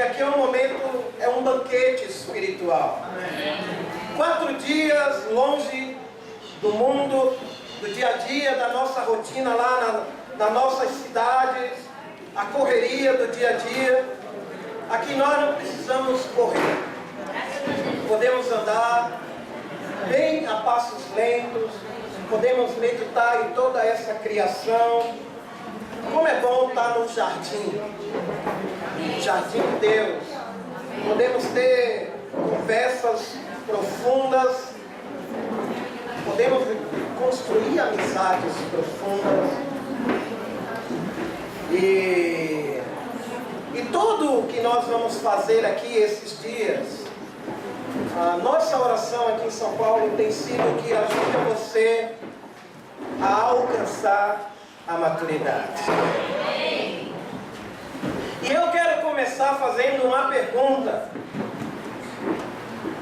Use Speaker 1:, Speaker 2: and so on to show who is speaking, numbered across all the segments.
Speaker 1: aqui é um momento, é um banquete espiritual. 4 dias longe do mundo, do dia a dia, da nossa rotina lá nas nossas cidades, a correria do dia a dia. Aqui nós não precisamos correr. Podemos andar bem a passos lentos, podemos meditar em toda essa criação. Como é bom estar no jardim de Deus. Podemos ter conversas profundas, podemos construir amizades profundas. E tudo o que nós vamos fazer aqui esses dias, a nossa oração aqui em São Paulo tem sido que ajude você a alcançar a maturidade. E eu quero começar fazendo uma pergunta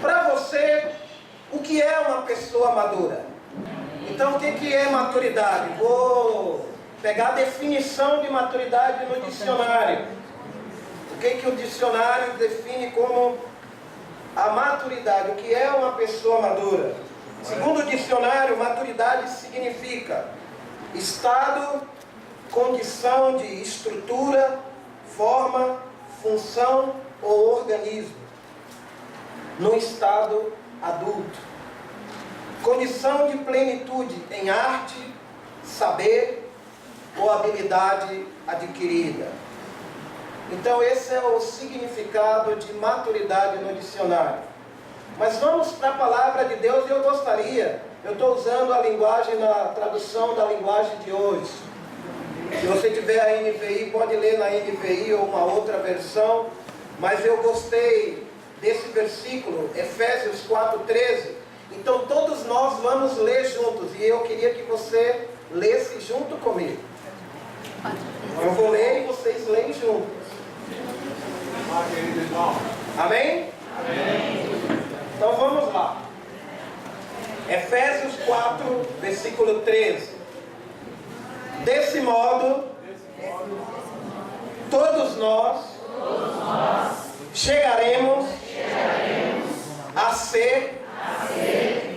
Speaker 1: para você: o que é uma pessoa madura? Então, o que é maturidade? Vou pegar a definição de maturidade no dicionário. O que o dicionário define como a maturidade? O que é uma pessoa madura? Segundo o dicionário, maturidade significa estado, condição de estrutura, forma, função ou organismo no estado adulto. Condição de plenitude em arte, saber ou habilidade adquirida. Então esse é o significado de maturidade no dicionário. Mas vamos para a palavra de Deus. E eu estou usando a linguagem, na tradução da linguagem de hoje. Se você tiver a NVI, pode ler na NVI ou uma outra versão. Mas eu gostei desse versículo, Efésios 4:13. Então todos nós vamos ler juntos. E eu queria que você lesse junto comigo. Eu vou ler e vocês leem juntos. Amém? Amém. Então vamos lá. Efésios 4, versículo 13. Desse modo, todos nós chegaremos a ser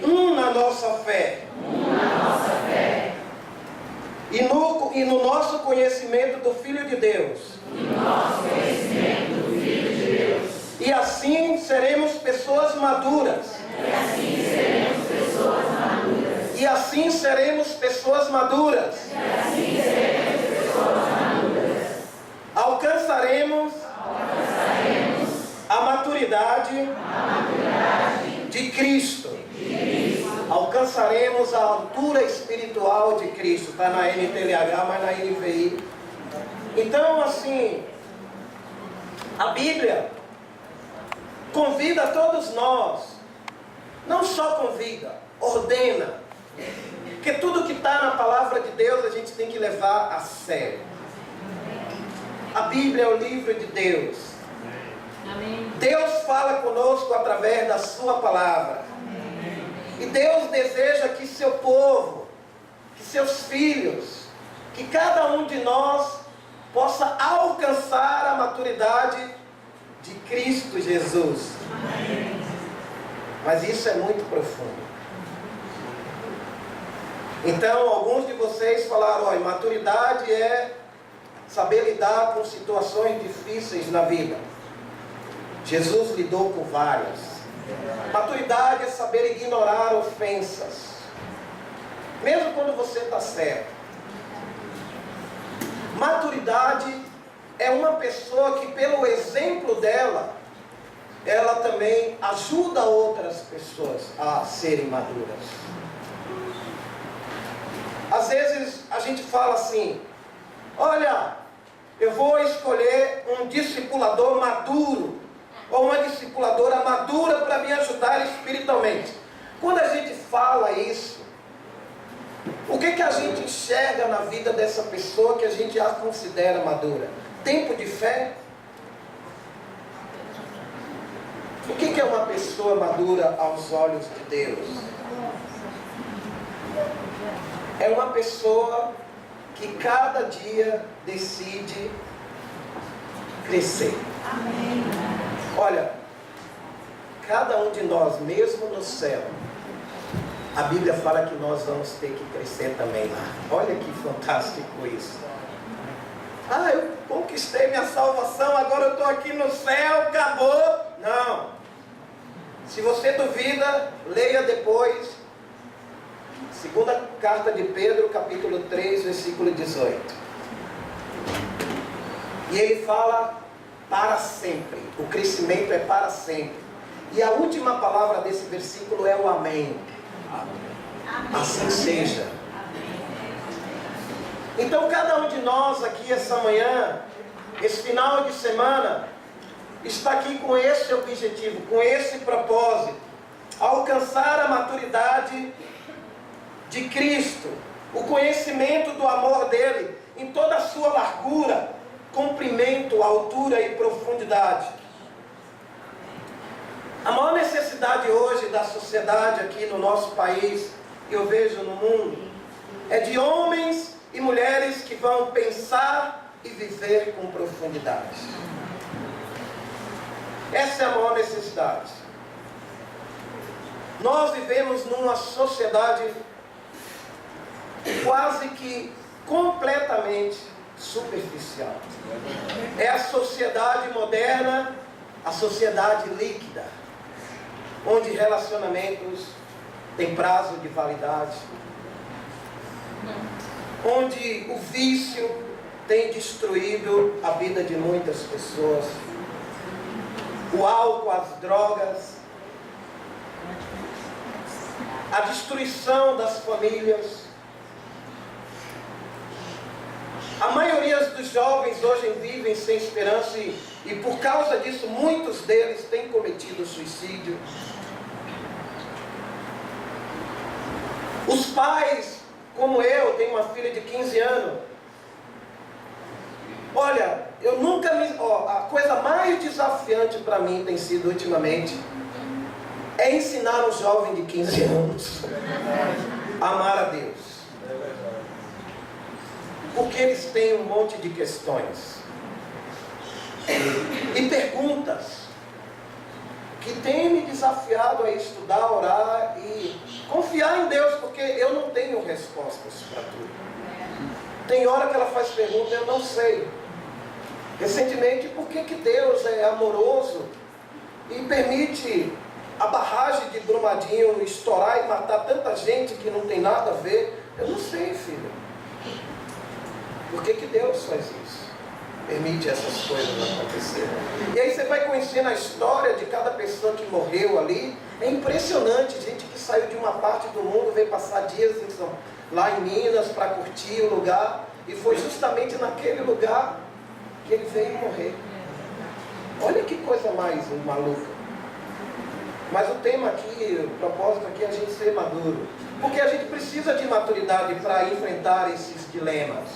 Speaker 1: um na nossa fé. E no nosso conhecimento do Filho de Deus. E assim seremos pessoas maduras. E assim seremos pessoas maduras. Alcançaremos a maturidade de Cristo. Alcançaremos a altura espiritual de Cristo. Está na NTLH, mas na NVI. Então, assim, a Bíblia convida a todos nós. Não só convida, ordena. Porque tudo que está na palavra de Deus a gente tem que levar a sério. A Bíblia é o livro de Deus. Amém. Deus fala conosco através da sua palavra. Amém. E Deus deseja que seu povo, que seus filhos, que cada um de nós possa alcançar a maturidade de Cristo Jesus. Amém. Mas isso é muito profundo. Então, alguns de vocês falaram: olha, maturidade é saber lidar com situações difíceis na vida. Jesus lidou com várias. Maturidade é saber ignorar ofensas, mesmo quando você está certo. Maturidade é uma pessoa que, pelo exemplo dela, ela também ajuda outras pessoas a serem maduras. Às vezes a gente fala assim: olha, eu vou escolher um discipulador maduro, ou uma discipuladora madura para me ajudar espiritualmente. Quando a gente fala isso, o que a gente enxerga na vida dessa pessoa que a gente a considera madura? Tempo de fé? O que é uma pessoa madura aos olhos de Deus? É uma pessoa que cada dia decide crescer. Olha, cada um de nós, mesmo no céu, a Bíblia fala que nós vamos ter que crescer também lá. Olha que fantástico isso. Ah, eu conquistei minha salvação, agora eu estou aqui no céu, acabou. Não. Se você duvida, leia depois. Segunda carta de Pedro, capítulo 3, versículo 18. E ele fala para sempre. O crescimento é para sempre. E a última palavra desse versículo é o amém. Assim seja. Então cada um de nós aqui essa manhã, esse final de semana, está aqui com esse objetivo, com esse propósito: alcançar a maturidade de Cristo, o conhecimento do amor dele em toda a sua largura, comprimento, altura e profundidade. A maior necessidade hoje da sociedade aqui no nosso país, que eu vejo no mundo, é de homens e mulheres que vão pensar e viver com profundidade. Essa é a maior necessidade. Nós vivemos numa sociedade quase que completamente superficial. É a sociedade moderna, a sociedade líquida, onde relacionamentos têm prazo de validade, onde o vício tem destruído a vida de muitas pessoas, o álcool, as drogas, a destruição das famílias. A maioria dos jovens hoje vivem sem esperança e por causa disso muitos deles têm cometido suicídio. Os pais, como eu, tenho uma filha de 15 anos. Olha, eu nunca me... a coisa mais desafiante para mim tem sido ultimamente é ensinar um jovem de 15 anos a amar a Deus. Porque eles têm um monte de questões e perguntas que têm me desafiado a estudar, orar e confiar em Deus, porque eu não tenho respostas para tudo. Tem hora que ela faz pergunta, eu não sei. Recentemente, por que Deus é amoroso e permite a barragem de Brumadinho estourar e matar tanta gente que não tem nada a ver? Eu não sei, filho. Por que Deus faz isso? Permite essas coisas acontecerem. E aí você vai conhecendo a história de cada pessoa que morreu ali. É impressionante, gente que saiu de uma parte do mundo, veio passar dias lá em Minas para curtir o lugar. E foi justamente naquele lugar que ele veio morrer. Olha que coisa mais maluca. Mas o tema aqui, o propósito aqui é a gente ser maduro. Porque a gente precisa de maturidade para enfrentar esses dilemas.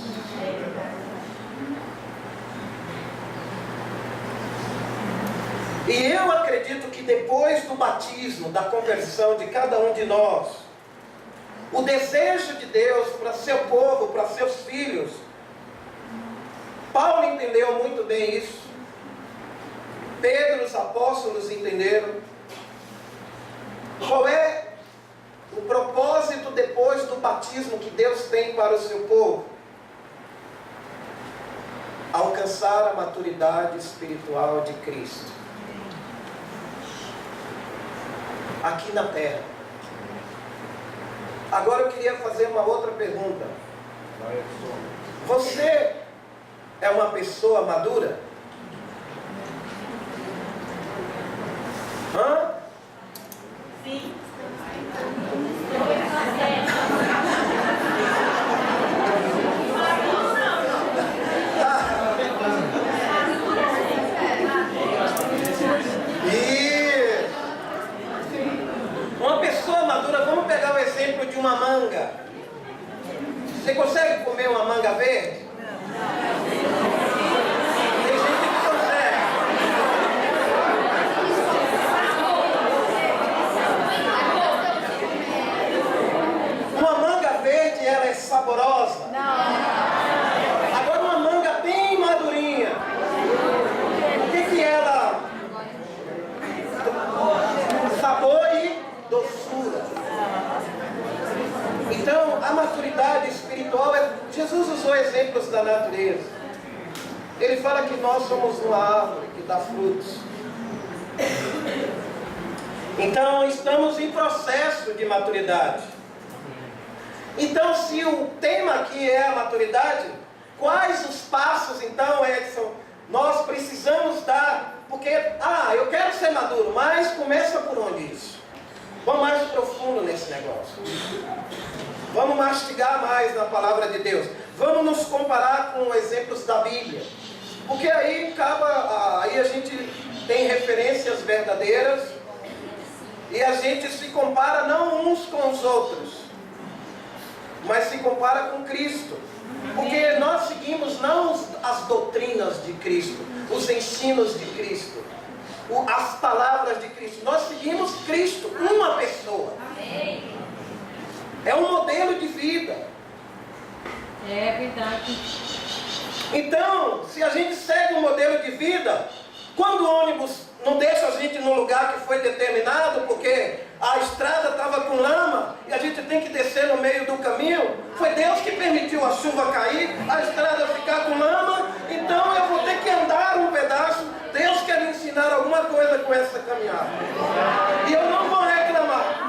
Speaker 1: E eu acredito que depois do batismo, da conversão de cada um de nós, o desejo de Deus para seu povo, para seus filhos, Paulo entendeu muito bem isso. Pedro, os apóstolos entenderam. Qual é o propósito depois do batismo que Deus tem para o seu povo? Alcançar a maturidade espiritual de Cristo. Aqui na terra. Agora eu queria fazer uma outra pergunta. Você é uma pessoa madura? Hã?
Speaker 2: Sim.
Speaker 1: Uma pessoa madura, vamos pegar o exemplo de uma manga. Você consegue comer uma manga verde? Tem fala que nós somos uma árvore que dá frutos. Então, estamos em processo de maturidade. Então, se o tema aqui é a maturidade, quais os passos, então, Edson, nós precisamos dar? Porque, eu quero ser maduro, mas começa por onde isso? Vamos mais profundo nesse negócio. Vamos mastigar mais na palavra de Deus. Vamos nos comparar com exemplos da Bíblia. Porque aí a gente tem referências verdadeiras e a gente se compara não uns com os outros, mas se compara com Cristo. Porque nós seguimos não as doutrinas de Cristo, os ensinos de Cristo, as palavras de Cristo. Nós seguimos Cristo, uma pessoa. É um modelo de vida.
Speaker 2: É verdade.
Speaker 1: Então, se a gente segue um modelo de vida, quando o ônibus não deixa a gente no lugar que foi determinado, porque a estrada estava com lama e a gente tem que descer no meio do caminho, foi Deus que permitiu a chuva cair, a estrada ficar com lama, então eu vou ter que andar um pedaço. Deus quer me ensinar alguma coisa com essa caminhada. E eu não vou reclamar.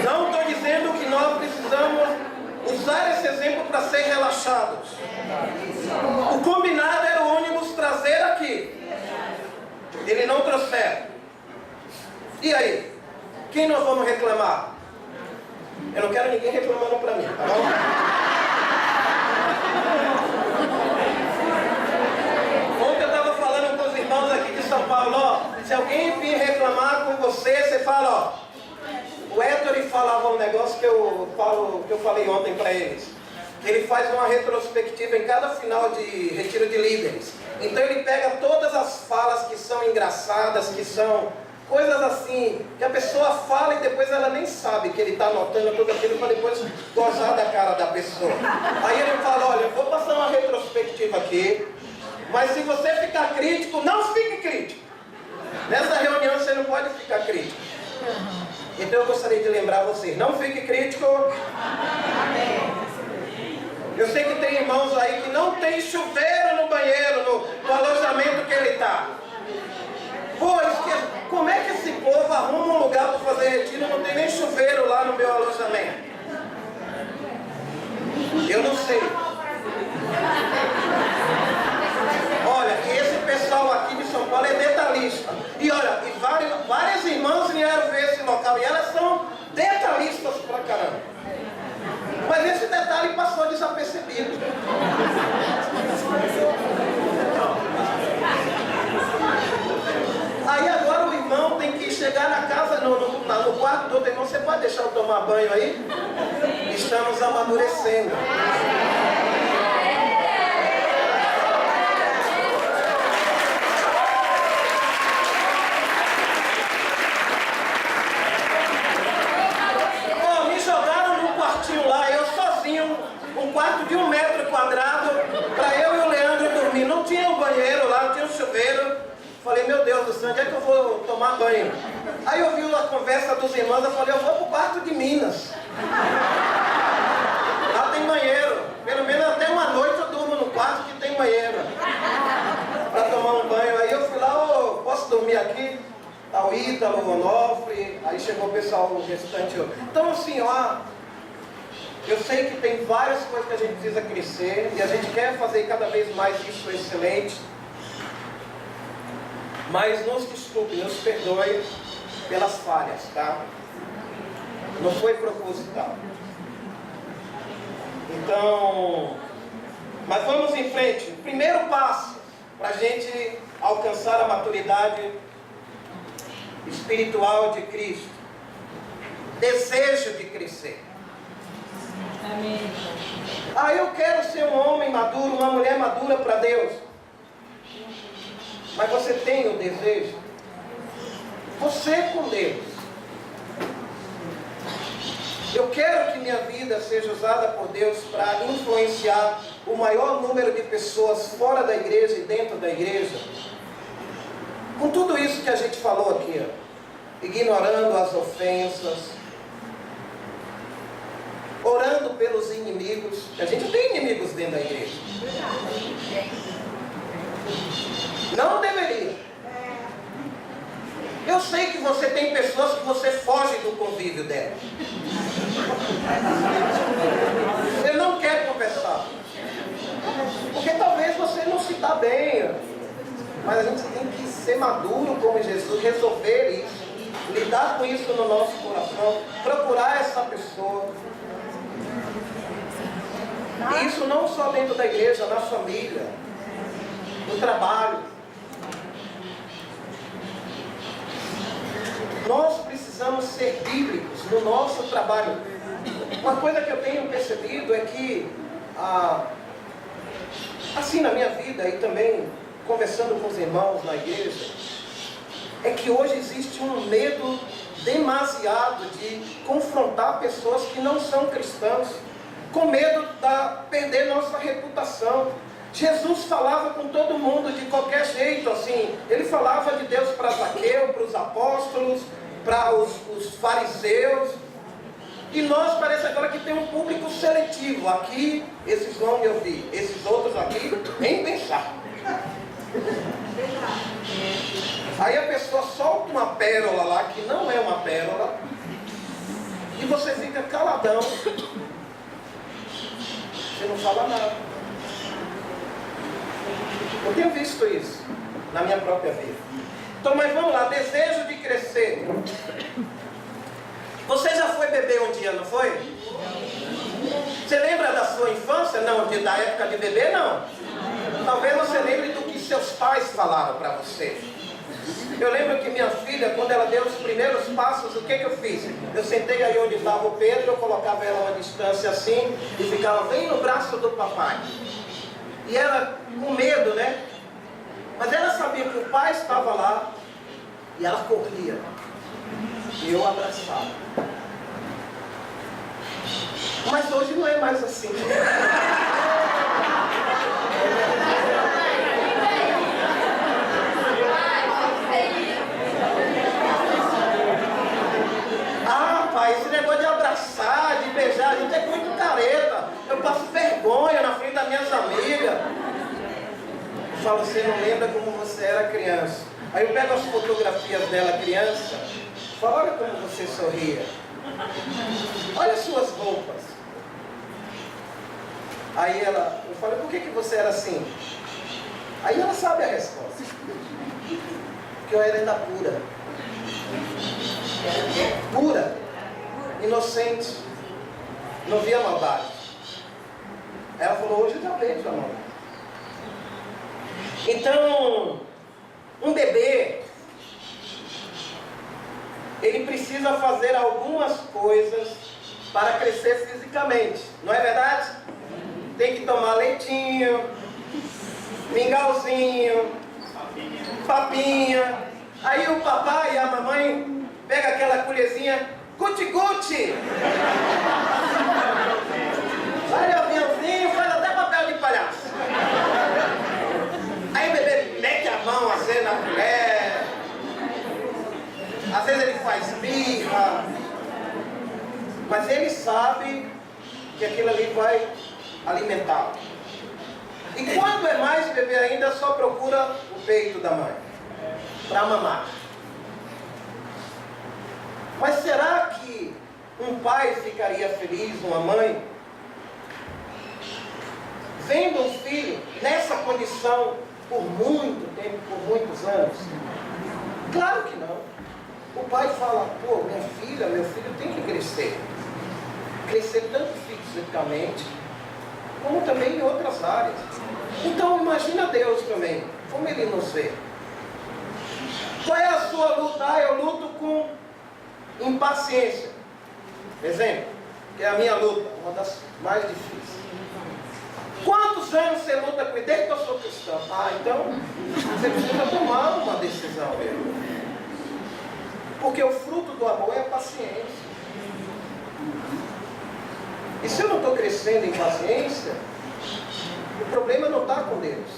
Speaker 1: Não estou dizendo que nós precisamos usar esse exemplo para ser relaxados. O combinado era o ônibus trazer aqui. Ele não trouxeram. E aí? Quem nós vamos reclamar? Eu não quero ninguém reclamando para mim, tá bom? Ontem eu estava falando com os irmãos aqui de São Paulo, ó, se alguém vir reclamar com você, você fala, ó. O Héctor falava um negócio que eu falei ontem para eles. Ele faz uma retrospectiva em cada final de retiro de líderes. Então ele pega todas as falas que são engraçadas, que são coisas assim, que a pessoa fala e depois ela nem sabe que ele está anotando tudo aquilo para depois gozar da cara da pessoa. Aí ele fala, olha, eu vou passar uma retrospectiva aqui, mas se você ficar crítico, não fique crítico. Nessa reunião você não pode ficar crítico. Então eu gostaria de lembrar vocês, não fique crítico. Eu sei que tem irmãos aí que não tem chuveiro no banheiro, no alojamento que ele está. Como é que esse povo arruma um lugar para fazer retiro e não tem nem chuveiro lá no meu alojamento? Eu não sei. Olha, esse pessoal aqui de São Paulo é detalhista. E olha, várias irmãs vieram ver esse local e elas são detalhistas pra caramba. Mas esse detalhe passou desapercebido. Aí agora o irmão tem que chegar na casa, no quarto do outro irmão, você pode deixar eu tomar banho aí? Estamos amadurecendo. Um quarto de 1 metro quadrado para eu e o Leandro dormir. Não tinha um banheiro lá, não tinha um chuveiro. Falei, meu Deus do céu, onde é que eu vou tomar banho? Aí eu vi a conversa dos irmãos, eu falei, eu vou pro quarto de Minas. Lá tem banheiro. Pelo menos até uma noite eu durmo no quarto que tem banheiro. Para tomar um banho. Aí eu fui lá, posso dormir aqui? Tá o Ítalo, o Onofre. Aí chegou o pessoal, o restante. Então assim, ó. Eu sei que tem várias coisas que a gente precisa crescer e a gente quer fazer cada vez mais isso excelente. Mas nos desculpe, nos perdoe pelas falhas, tá? Não foi proposital. Então, mas vamos em frente. O primeiro passo para a gente alcançar a maturidade espiritual de Cristo. Desejo de crescer.
Speaker 2: Amém.
Speaker 1: Eu quero ser um homem maduro, uma mulher madura para Deus. Mas você tem o desejo? Você com Deus. Eu quero que minha vida seja usada por Deus para influenciar o maior número de pessoas fora da igreja e dentro da igreja. Com tudo isso que a gente falou aqui, ignorando as ofensas, orando orando pelos inimigos. A gente tem inimigos dentro da igreja. Não deveria. Eu sei que você tem pessoas que você foge do convívio dela. Você não quer conversar. Porque talvez você não se dá bem. Mas a gente tem que ser maduro como Jesus, resolver isso. Lidar com isso no nosso coração. Procurar essa pessoa. E isso não só dentro da igreja, na família, no trabalho. Nós precisamos ser bíblicos no nosso trabalho. Uma coisa que eu tenho percebido é que, assim na minha vida e também conversando com os irmãos na igreja, é que hoje existe um medo demasiado de confrontar pessoas que não são cristãs, com medo de perder nossa reputação. Jesus falava com todo mundo de qualquer jeito, assim. Ele falava de Deus para Zaqueu, para os apóstolos, para os fariseus. E nós parece agora que tem um público seletivo. Aqui, esses vão me ouvir. Esses outros aqui, nem pensar. Aí a pessoa solta uma pérola lá, que não é uma pérola. E você fica caladão. Você não fala nada. Eu tenho visto isso na minha própria vida. Então, mas vamos lá, desejo de crescer. Você já foi bebê um dia, não foi? Você lembra da sua infância? Não, da época de bebê, não. Talvez você lembre do que seus pais falaram para você. Eu lembro que minha filha, quando ela deu os primeiros passos, o que eu fiz? Eu sentei aí onde estava o Pedro, eu colocava ela a uma distância assim, e ficava bem no braço do papai. E ela com medo, né? Mas ela sabia que o pai estava lá, e ela corria. E eu abraçava. Mas hoje não é mais assim. Ah, pai, esse negócio de abraçar, de beijar, a gente é muito careta. Eu passo vergonha na frente das minhas amigas. Eu falo, você não lembra como você era criança. Aí eu pego as fotografias dela criança, falo, olha como você sorria. Olha as suas roupas. Aí eu falo, por que você era assim? Aí ela sabe a resposta. Porque eu era ainda pura. Pura. Inocente. Não via maldade. Ela falou, hoje eu já vejo a maldade. Então, um bebê, ele precisa fazer algumas coisas para crescer fisicamente. Não é verdade? Tem que tomar leitinho, mingauzinho, papinha. Aí o papai e a mamãe pegam aquela colherzinha, guti-guti. Vai de aviãozinho, faz até papel de palhaço. Aí o bebê mete a mão assim na colher. Às vezes ele faz birra. Mas ele sabe que aquilo ali vai alimentá-lo. E quando é mais bebê ainda, só procura o peito da mãe para mamar. Mas será que um pai ficaria feliz, uma mãe, vendo um filho nessa condição por muito tempo, por muitos anos? Claro que não. O pai fala, pô, minha filha, meu filho tem que crescer. Crescer tanto fisicamente, como também em outras áreas. Então imagina Deus também, como Ele nos vê. Qual é a sua luta? Ah, eu luto com impaciência. Exemplo, que é a minha luta, uma das mais difíceis. Quantos anos você luta com isso? Desde que eu sou cristão. Ah, então você precisa tomar uma decisão mesmo. Porque o fruto do amor é a paciência. E se eu não estou crescendo em paciência, o problema não está com Deus,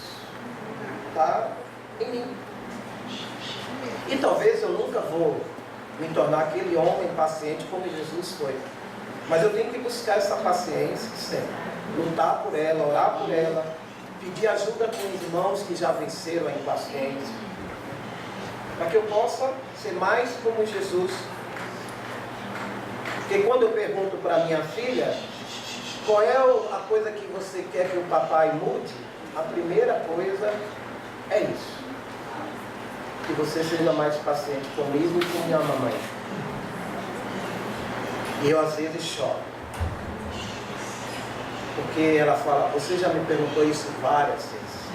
Speaker 1: está em mim. E talvez eu nunca vou me tornar aquele homem paciente como Jesus foi. Mas eu tenho que buscar essa paciência sempre. Lutar por ela, orar por ela, pedir ajuda com os irmãos que já venceram a impaciência, para que eu possa ser mais como Jesus. Porque quando eu pergunto para minha filha, qual é a coisa que você quer que o papai mude? A primeira coisa é isso. Que você seja mais paciente comigo e com minha mamãe. E eu às vezes choro. Porque ela fala, você já me perguntou isso várias vezes.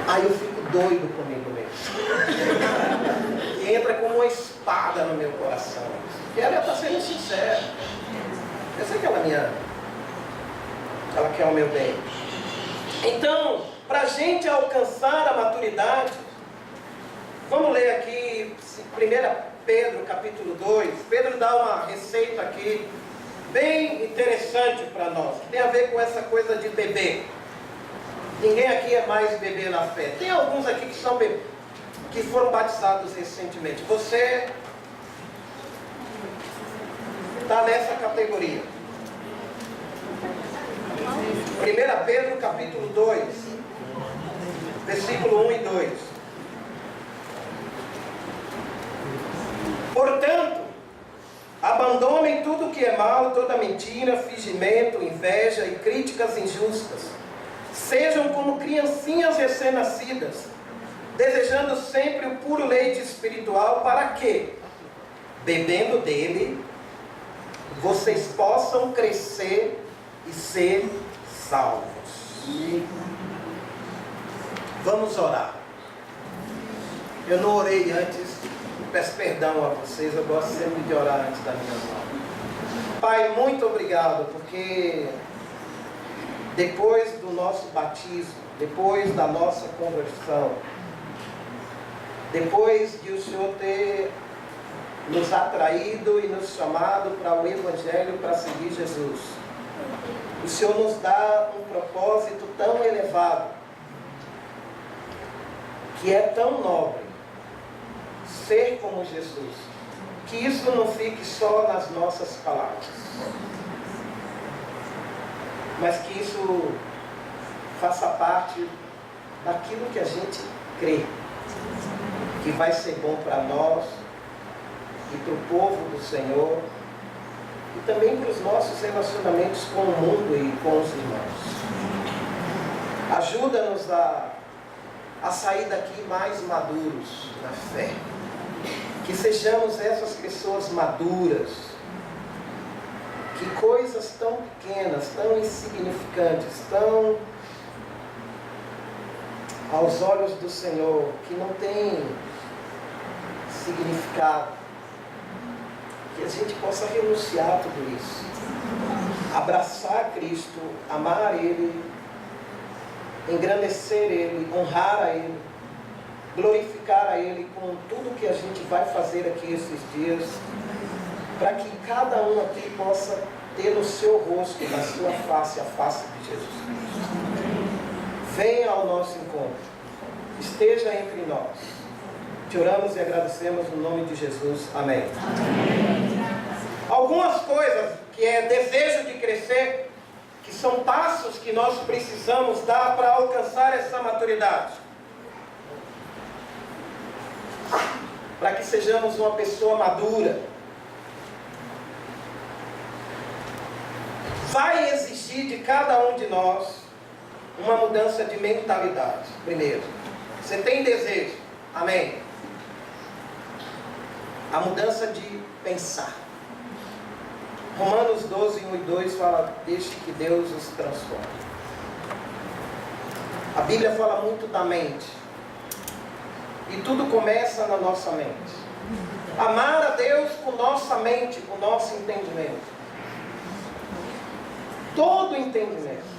Speaker 1: Aí eu fico doido comigo mesmo. E entra como uma espada no meu coração. E ela está sendo sincera. Eu sei que ela me ama. Ela quer o meu bem. Então, para a gente alcançar a maturidade, vamos ler aqui 1 Pedro capítulo 2. Pedro dá uma receita aqui bem interessante para nós, que tem a ver com essa coisa de beber. Ninguém aqui é mais bebê na fé. Tem alguns aqui que são bebês, que foram batizados recentemente. Você está nessa categoria. 1 Pedro capítulo 2, versículo 1 e 2. Portanto, abandonem tudo que é mal, toda mentira, fingimento, inveja e críticas injustas. Sejam como criancinhas recém-nascidas, desejando sempre o puro leite espiritual, para que, bebendo dele, vocês possam crescer e ser salvos. Vamos orar. Eu não orei antes, peço perdão a vocês, eu gosto sempre de orar antes da minha aula. Pai, muito obrigado, porque depois do nosso batismo, depois da nossa conversão, depois de o Senhor ter nos atraído e nos chamado para o Evangelho, para seguir Jesus, o Senhor nos dá um propósito tão elevado, que é tão nobre, ser como Jesus, que isso não fique só nas nossas palavras, mas que isso faça parte daquilo que a gente crê, que vai ser bom para nós e para o povo do Senhor, e também para os nossos relacionamentos com o mundo e com os irmãos. Ajuda-nos a sair daqui mais maduros na fé, que sejamos essas pessoas maduras, que coisas tão pequenas, tão insignificantes, tão aos olhos do Senhor, que não tem significado, que a gente possa renunciar a tudo isso, abraçar Cristo, amar Ele, engrandecer Ele, honrar a Ele, glorificar a Ele com tudo que a gente vai fazer aqui esses dias, para que cada um aqui possa ter no seu rosto, na sua face, a face de Jesus Cristo. Venha ao nosso encontro, esteja entre nós. Te oramos e agradecemos no nome de Jesus. Amém. Algumas coisas que é desejo de crescer, que são passos que nós precisamos dar para alcançar essa maturidade, para que sejamos uma pessoa madura. Vai exigir de cada um de nós uma mudança de mentalidade. Primeiro, você tem desejo, amém? A mudança de pensar. Romanos 12, 1 e 2 fala, deixe que Deus os transforme. A Bíblia fala muito da mente. E tudo começa na nossa mente. Amar a Deus com nossa mente, com nosso entendimento. Todo entendimento.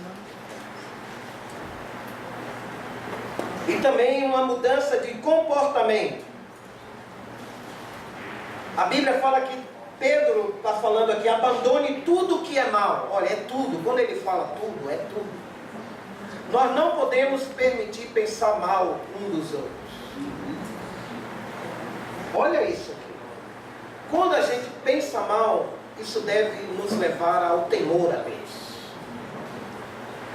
Speaker 1: E também uma mudança de comportamento. A Bíblia fala que Pedro está falando aqui, abandone tudo que é mal. Olha, é tudo. Quando ele fala tudo, é tudo. Nós não podemos permitir pensar mal um dos outros. Olha isso aqui. quando a gente pensa mal, isso deve nos levar ao temor a Deus.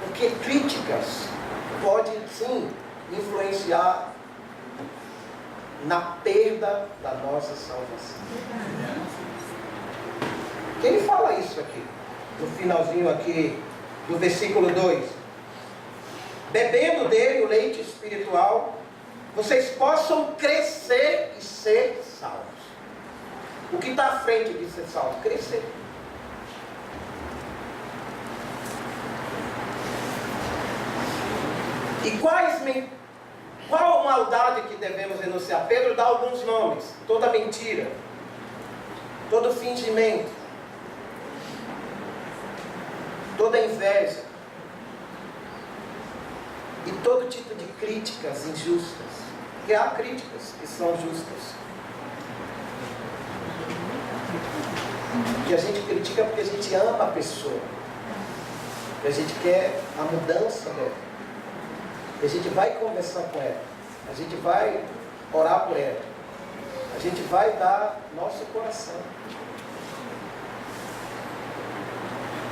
Speaker 1: Porque críticas podem sim influenciar na perda da nossa salvação. Quem fala isso aqui? No finalzinho aqui do versículo 2. Bebendo dele o leite espiritual, vocês possam crescer e ser salvos. O que está à frente de ser salvo? Crescer. E qual maldade que devemos renunciar? Pedro dá alguns nomes. Toda mentira, todo fingimento, toda inveja e todo tipo de críticas injustas. Porque há críticas que são justas. Que a gente critica porque a gente ama a pessoa. Que a gente quer a mudança dela. Que a gente vai conversar com ela. A gente vai orar por ela. A gente vai dar nosso coração.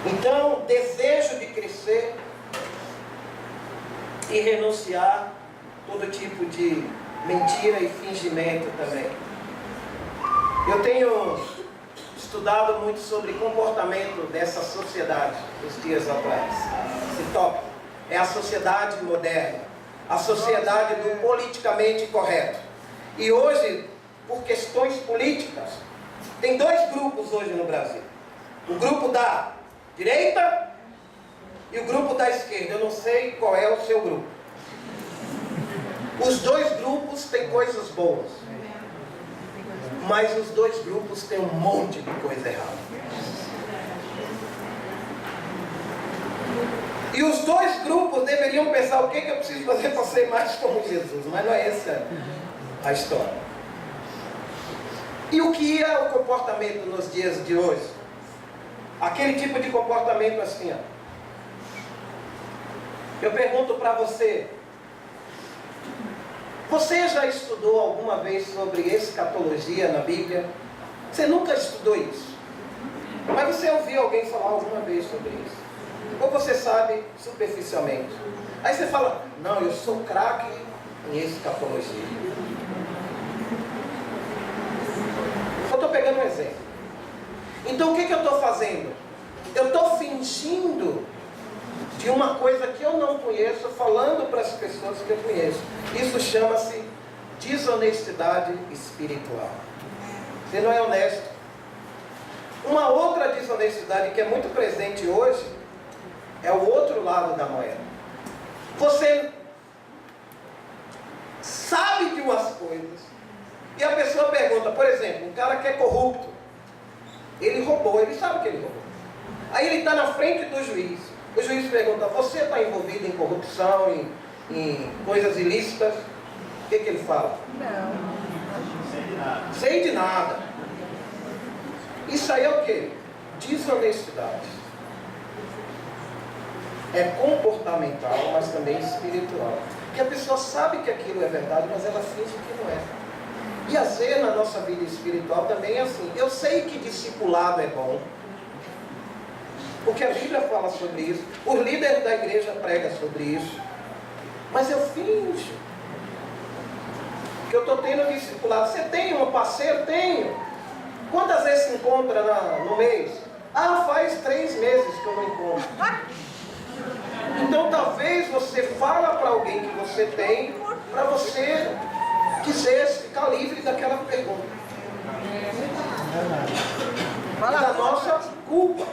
Speaker 1: Então, desejo de crescer e renunciar todo tipo de mentira e fingimento também. Eu tenho estudado muito sobre comportamento dessa sociedade nos dias atuais. Esse tópico é a sociedade moderna, a sociedade do politicamente correto. E hoje, por questões políticas, tem dois grupos hoje no Brasil. O grupo da direita e o grupo da esquerda. Eu não sei qual é o seu grupo. Os dois grupos têm coisas boas, mas os dois grupos têm um monte de coisa errada. E os dois grupos deveriam pensar o que eu preciso fazer para ser mais como Jesus. Mas não é essa a história. E o que é o comportamento nos dias de hoje? Aquele tipo de comportamento assim, ó. Eu pergunto para você, você já estudou alguma vez sobre escatologia na Bíblia? Você nunca estudou isso? Mas você ouviu alguém falar alguma vez sobre isso? Ou você sabe superficialmente? Aí você fala, não, eu sou craque em escatologia. Só estou pegando um exemplo. Então o que eu estou fazendo? Eu estou fingindo de uma coisa que eu não conheço, falando para as pessoas que eu conheço. Isso chama-se desonestidade espiritual. Você não é honesto. Uma outra desonestidade que é muito presente hoje é o outro lado da moeda. Você sabe de umas coisas e a pessoa pergunta, por exemplo, um cara que é corrupto, ele roubou, ele sabe que ele roubou. Aí ele está na frente do juiz. O juiz pergunta, você está envolvido em corrupção, em coisas ilícitas? O que ele fala?
Speaker 3: Não. Sei de nada.
Speaker 1: Sei de nada. Isso aí é o quê? Desonestidade. É comportamental, mas também espiritual. Porque a pessoa sabe que aquilo é verdade, mas ela finge que não é. E às vezes na nossa vida espiritual também é assim. Eu sei que discipulado é bom, porque a Bíblia fala sobre isso. Os líderes da igreja pregam sobre isso. Mas eu finjo que eu estou tendo discipulado. Você tem um parceiro? Tenho. Quantas vezes se encontra no mês? Ah, faz 3 meses que eu não encontro. Então talvez você fala para alguém que você tem, para você quiser ficar livre daquela pergunta. E da nossa culpa.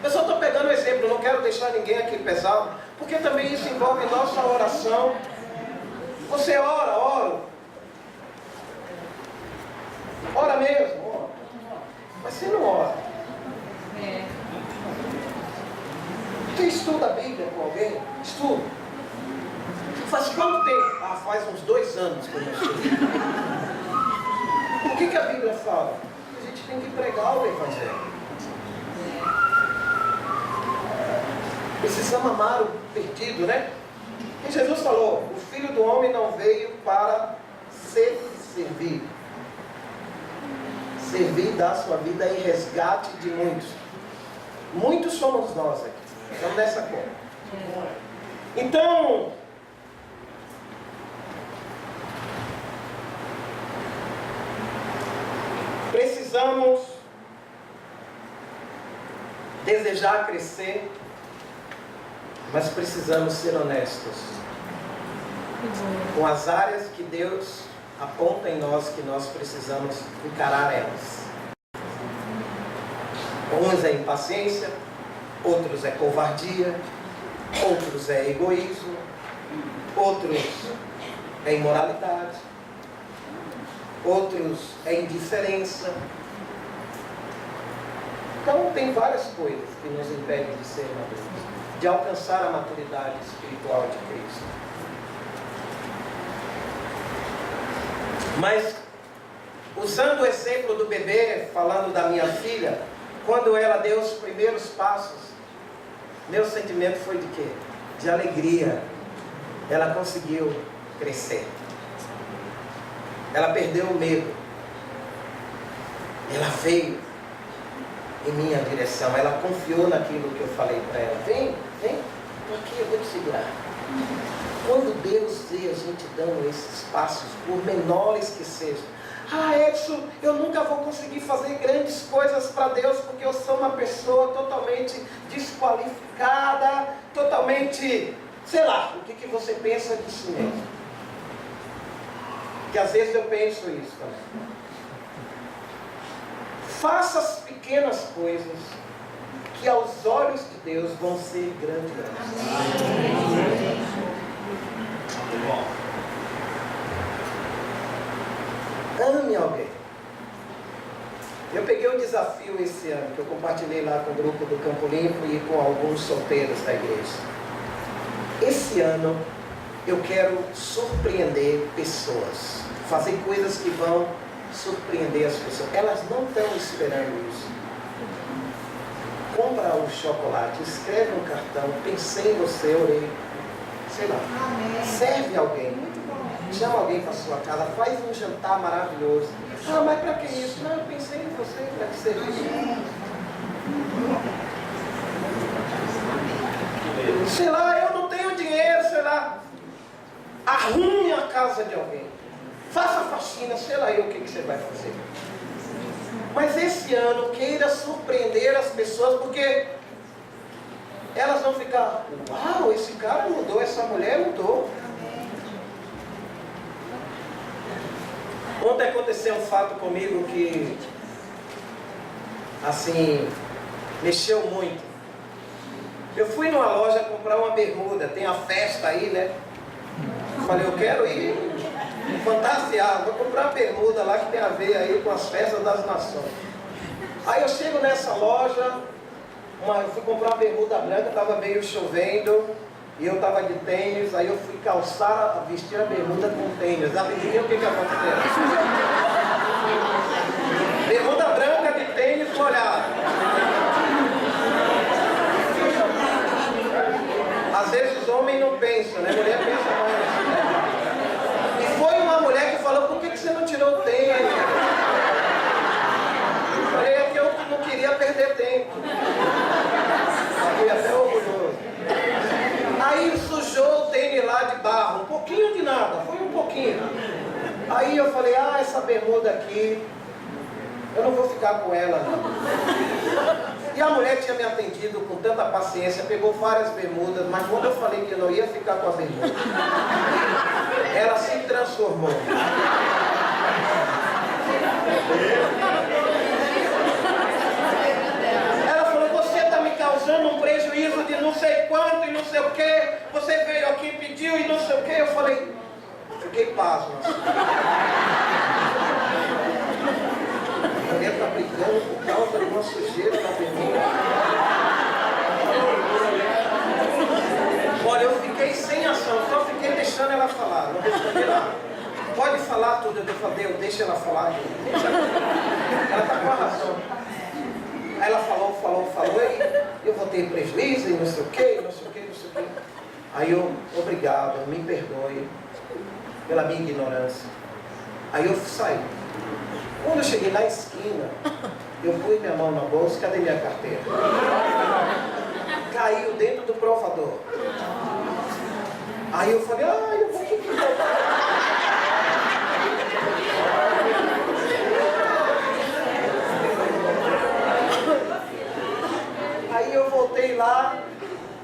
Speaker 1: Eu só estou pegando um exemplo, não quero deixar ninguém aqui pesado, porque também isso envolve nossa oração. Você ora mesmo, ora. Mas você não ora. Você estuda a Bíblia com alguém? Estuda. Faz quanto tempo? Ah, faz uns 2 anos que eu não estudo. O que a Bíblia fala? A gente tem que pregar o Evangelho. Precisamos amar o perdido, né? E Jesus falou, o Filho do Homem não veio para ser servido. servir e dar a sua vida em resgate de muitos. Muitos somos nós aqui. Estamos nessa conta. Então, precisamos desejar crescer, mas precisamos ser honestos com as áreas que Deus aponta em nós, que nós precisamos encarar elas. Uns é impaciência, outros é covardia, outros é egoísmo, outros é imoralidade, outros é indiferença. Então tem várias coisas que nos impedem de ser maduros, de alcançar a maturidade espiritual de Cristo. Mas, usando o exemplo do bebê, falando da minha filha, quando ela deu os primeiros passos, meu sentimento foi de quê? De alegria. Ela conseguiu crescer. Ela perdeu o medo. Ela veio em minha direção. Ela confiou naquilo que eu falei para ela. Vem, estou aqui, eu vou te segurar. Quando Deus vê a gente dando esses passos, por menores que sejam, Edson, eu nunca vou conseguir fazer grandes coisas para Deus, porque eu sou uma pessoa totalmente desqualificada, totalmente, sei lá, o que você pensa de si mesmo? Que às vezes eu penso isso também. Faça as pequenas coisas, que aos olhos de Deus vão ser grandiosas. Ame alguém. Eu peguei o desafio esse ano, que eu compartilhei lá com o grupo do Campo Limpo e com alguns solteiros da igreja. Esse ano eu quero surpreender pessoas, fazer coisas que vão surpreender as pessoas. Elas não estão esperando isso. Compra um chocolate, escreve um cartão, pensei em você, orei, sei lá. Serve alguém. Chama alguém para sua casa, faz um jantar maravilhoso. Mas para que isso? Não, eu pensei em você, para que servir. Sei lá, eu não tenho dinheiro, sei lá. Arrume a casa de alguém. Faça faxina, sei lá eu o que você vai fazer. Mas esse ano queira surpreender as pessoas, porque elas vão ficar, uau, esse cara mudou, essa mulher mudou. Ontem aconteceu um fato comigo que, assim, mexeu muito. Eu fui numa loja comprar uma bermuda, tem a festa aí, né? Falei, eu quero ir fantasiar, vou comprar uma bermuda lá que tem a ver aí com as festas das nações. Aí eu chego nessa loja, eu fui comprar uma bermuda branca, estava meio chovendo, e eu estava de tênis, aí eu fui calçar, vestir a bermuda com tênis. Adivinha o que aconteceu? Bermuda branca de tênis molhado. Às vezes os homens não pensam, né? A mulher pensa mais. E foi uma mulher que falou, por que você não tirou o tênis? Eu falei, é que eu não queria perder tempo. Eu fui até orgulhoso. Aí sujou o tênis lá de barro, um pouquinho de nada, foi um pouquinho. Aí eu falei, essa bermuda aqui, eu não vou ficar com ela não. E a mulher tinha me atendido com tanta paciência, pegou várias bermudas, mas quando eu falei que eu não ia ficar com a bermuda, ela se transformou. Causando um prejuízo de não sei quanto e não sei o que, você veio aqui e pediu e não sei o que, eu falei, fiquei pasmo. A mulher está brigando por causa de uma sujeira na bermuda. Olha, eu fiquei sem ação, só fiquei deixando ela falar, não respondi nada. Pode falar tudo, eu falei, deixa ela falar. Ela está com a razão. Aí ela falou, e eu vou ter prejuízo e não sei o que, não sei o que, não sei o que. Aí eu, obrigado, me perdoe pela minha ignorância. Aí eu saí. Quando eu cheguei na esquina, eu pus minha mão na bolsa, cadê minha carteira? Caiu dentro do provador. Aí eu falei, eu vou que Aí eu voltei lá,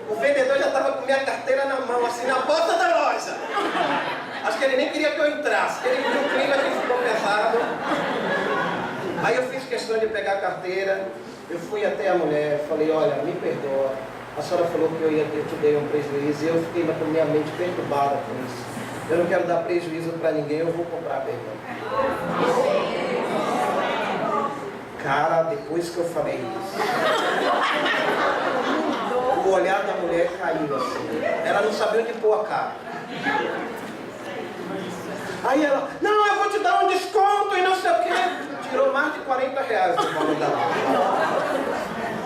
Speaker 1: o vendedor já estava com minha carteira na mão, assim, na porta da loja. Acho que ele nem queria que eu entrasse, porque ele viu o clima que ficou pesado. Aí eu fiz questão de pegar a carteira, eu fui até a mulher, falei, olha, me perdoa, a senhora falou que eu te dei um prejuízo, e eu fiquei com minha mente perturbada com isso. Eu não quero dar prejuízo para ninguém, eu vou comprar mesmo. Cara, depois que eu falei isso, o olhar da mulher caiu assim. Ela não sabia onde pôr a cara. Aí ela, não, eu vou te dar um desconto e não sei o quê. Tirou mais de 40 reais do valor da loja.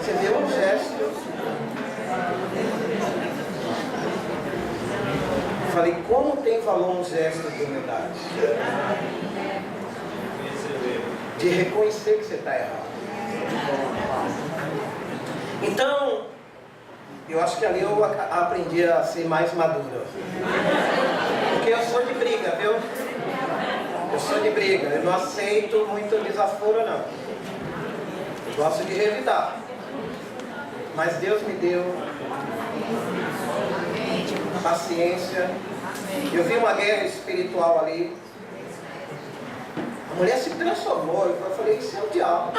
Speaker 1: Você deu um gesto. Falei, como tem valor um gesto de humildade? De reconhecer que você está errado. Então, eu acho que ali eu aprendi a ser mais maduro. Porque eu sou de briga, viu? Eu sou de briga, eu não aceito muito desaforo, não. Eu gosto de revidar. Mas Deus me deu paciência. Eu vi uma guerra espiritual ali. A mulher se transformou. Eu falei, isso é o diabo.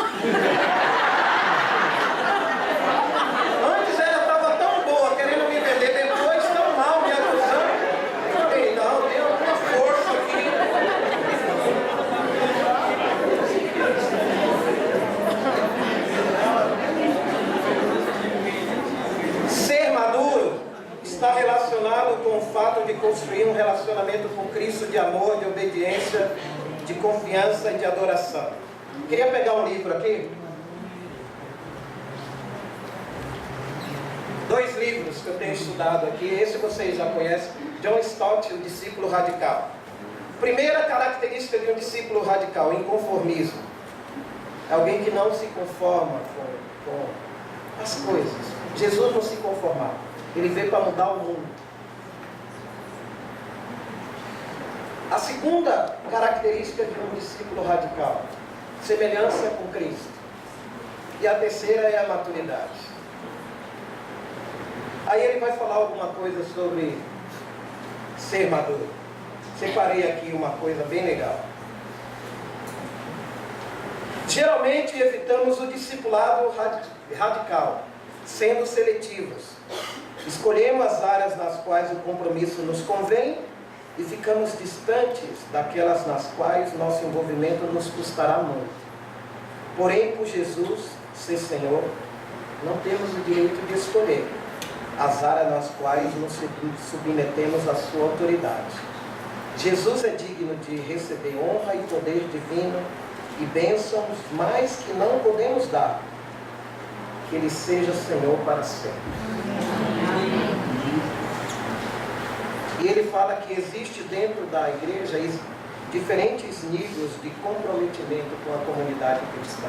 Speaker 1: Antes ela estava tão boa, querendo me vender, depois tão mal, me acusando. Eu falei, não, tem alguma força aqui. Ser maduro está relacionado com o fato de construir um relacionamento com Cristo de amor, de obediência, de confiança e de adoração. Queria pegar um livro aqui. 2 livros que eu tenho estudado aqui. Esse vocês já conhecem. John Stott, o discípulo radical. Primeira característica de um discípulo radical, inconformismo. É alguém que não se conforma com as coisas. Jesus não se conformava. Ele veio para mudar o mundo. A segunda característica de um discípulo radical, semelhança com Cristo. E a terceira é a maturidade. Aí ele vai falar alguma coisa sobre ser maduro. Separei aqui uma coisa bem legal. Geralmente evitamos o discipulado radical, sendo seletivos. Escolhemos as áreas nas quais o compromisso nos convém e ficamos distantes daquelas nas quais nosso envolvimento nos custará muito. Porém, por Jesus ser Senhor, não temos o direito de escolher as áreas nas quais nos submetemos à sua autoridade. Jesus é digno de receber honra e poder divino e bênçãos, mas que não podemos dar. Que Ele seja Senhor para sempre. E ele fala que existe dentro da igreja diferentes níveis de comprometimento com a comunidade cristã.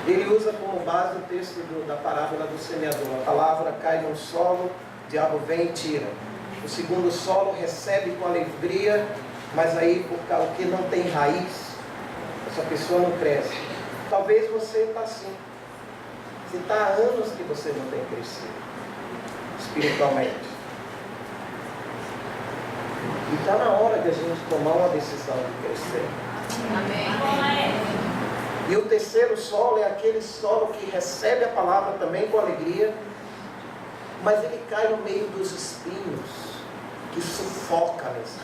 Speaker 1: Ele usa como base o texto da parábola do semeador. A palavra cai num solo, o diabo vem e tira. O segundo solo recebe com alegria, mas aí porque não tem raiz, essa pessoa não cresce. Talvez você está assim. Se está há anos que você não tem crescido espiritualmente. E está na hora de a gente tomar uma decisão de crescer.
Speaker 2: Amém.
Speaker 1: E o terceiro solo é aquele solo que recebe a palavra também com alegria, mas ele cai no meio dos espinhos, que sufoca mesmo.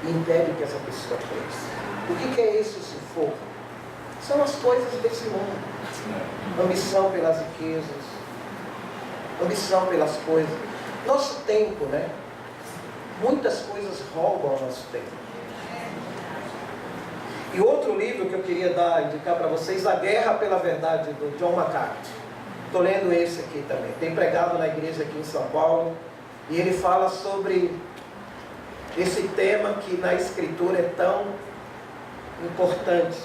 Speaker 1: E impede que essa pessoa cresça. O que é esse sufoco? São as coisas desse mundo. Ambição pelas riquezas, ambição pelas coisas. Nosso tempo, né? Muitas coisas roubam o nosso tempo. E outro livro que eu queria indicar para vocês, A Guerra pela Verdade, do John MacArthur. Estou lendo esse aqui também. Tem pregado na igreja aqui em São Paulo. E ele fala sobre esse tema que na Escritura é tão importante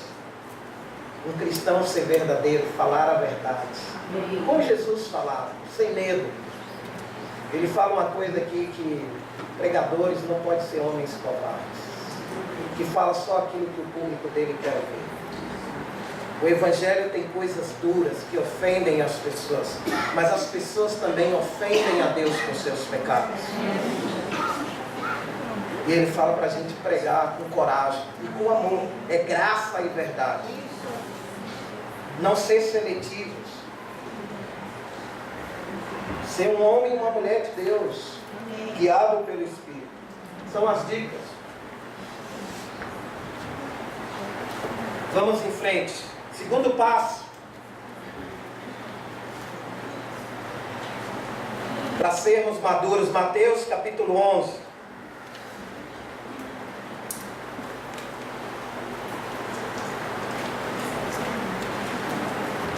Speaker 1: um cristão ser verdadeiro, falar a verdade. Como Jesus falava, sem medo. Ele fala uma coisa aqui que pregadores não podem ser homens covardes, que fala só aquilo que o público dele quer ouvir. O Evangelho tem coisas duras que ofendem as pessoas, mas as pessoas também ofendem a Deus com seus pecados. E ele fala para a gente pregar com coragem e com amor. É graça e verdade. Não ser seletivos. Ser um homem e uma mulher de Deus, guiado pelo Espírito. São as dicas. Vamos em frente. Segundo passo. Para sermos maduros. Mateus capítulo 11.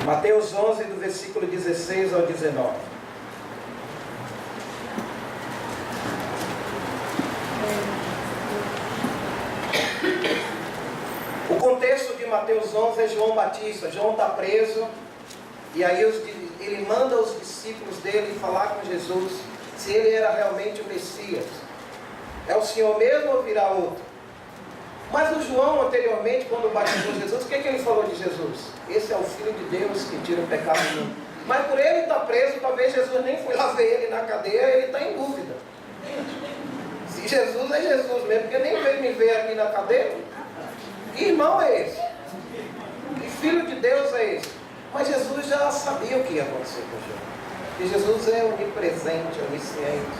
Speaker 1: Mateus 11, do versículo 16 ao 19. O contexto de Mateus 11 é João Batista. João está preso. E aí ele manda os discípulos dele falar com Jesus se ele era realmente o Messias. É o Senhor mesmo ou virá outro? Mas o João, anteriormente, quando batizou Jesus, o que ele falou de Jesus? Esse é o Filho de Deus que tira o pecado do mundo. Mas por ele estar preso, talvez Jesus nem foi lá ver ele na cadeia, ele está em dúvida. Se Jesus é Jesus mesmo, porque nem veio me ver aqui na cadeia. Que irmão é esse? Que Filho de Deus é esse? Mas Jesus já sabia o que ia acontecer com João. Porque Jesus é onipresente, onisciente.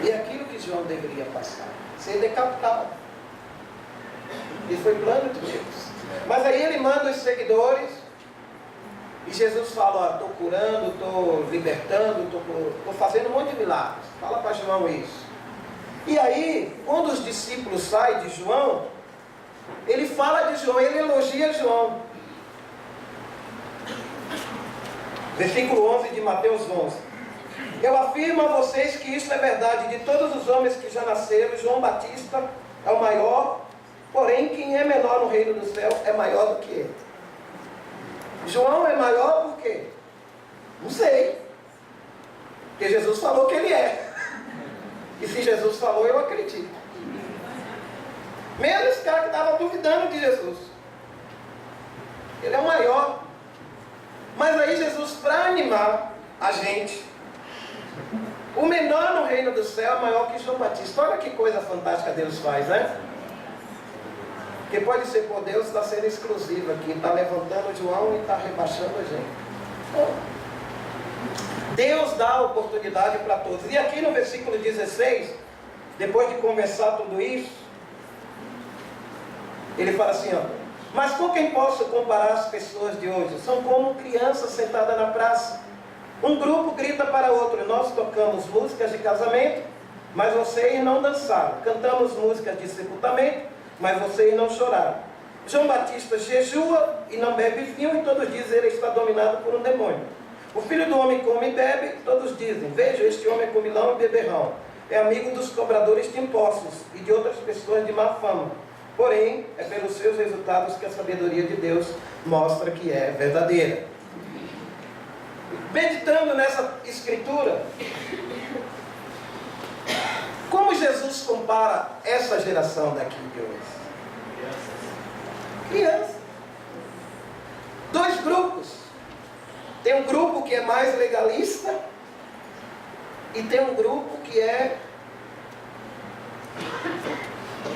Speaker 1: E aquilo que João deveria passar, ser decapitado. E foi plano de Deus. Mas aí ele manda os seguidores. E Jesus fala, estou curando, estou libertando, estou fazendo um monte de milagres. Fala para João isso. E aí, quando os discípulos saem de João, ele fala de João, ele elogia João. Versículo 11 de Mateus 11. Eu afirmo a vocês que isso é verdade. De todos os homens que já nasceram, João Batista é o maior. Porém, quem é menor no reino do céu é maior do que ele. João é maior por quê? Não sei. Porque Jesus falou que ele é. E se Jesus falou, eu acredito. Mesmo esse cara que estava duvidando de Jesus. Ele é o maior. Mas aí Jesus, para animar a gente, o menor no reino do céu é maior que João Batista. Olha que coisa fantástica Deus faz, né? Porque pode ser por Deus, está sendo exclusivo aqui. Está levantando João e está rebaixando a gente. Bom, Deus dá a oportunidade para todos. E aqui no versículo 16, depois de conversar tudo isso, ele fala assim, ó. Mas com quem posso comparar as pessoas de hoje? São como crianças sentadas na praça. Um grupo grita para outro. Nós tocamos músicas de casamento, mas vocês não dançaram. Cantamos músicas de sepultamento, mas vocês não choraram. João Batista jejua e não bebe vinho, e todos dizem que ele está dominado por um demônio. O Filho do Homem come e bebe, todos dizem, veja, este homem é comilão e beberrão. É amigo dos cobradores de impostos e de outras pessoas de má fama. Porém, é pelos seus resultados que a sabedoria de Deus mostra que é verdadeira. Meditando nessa escritura, como Jesus compara essa geração daqui de hoje? Crianças. Dois grupos. Tem um grupo que é mais legalista e tem um grupo que é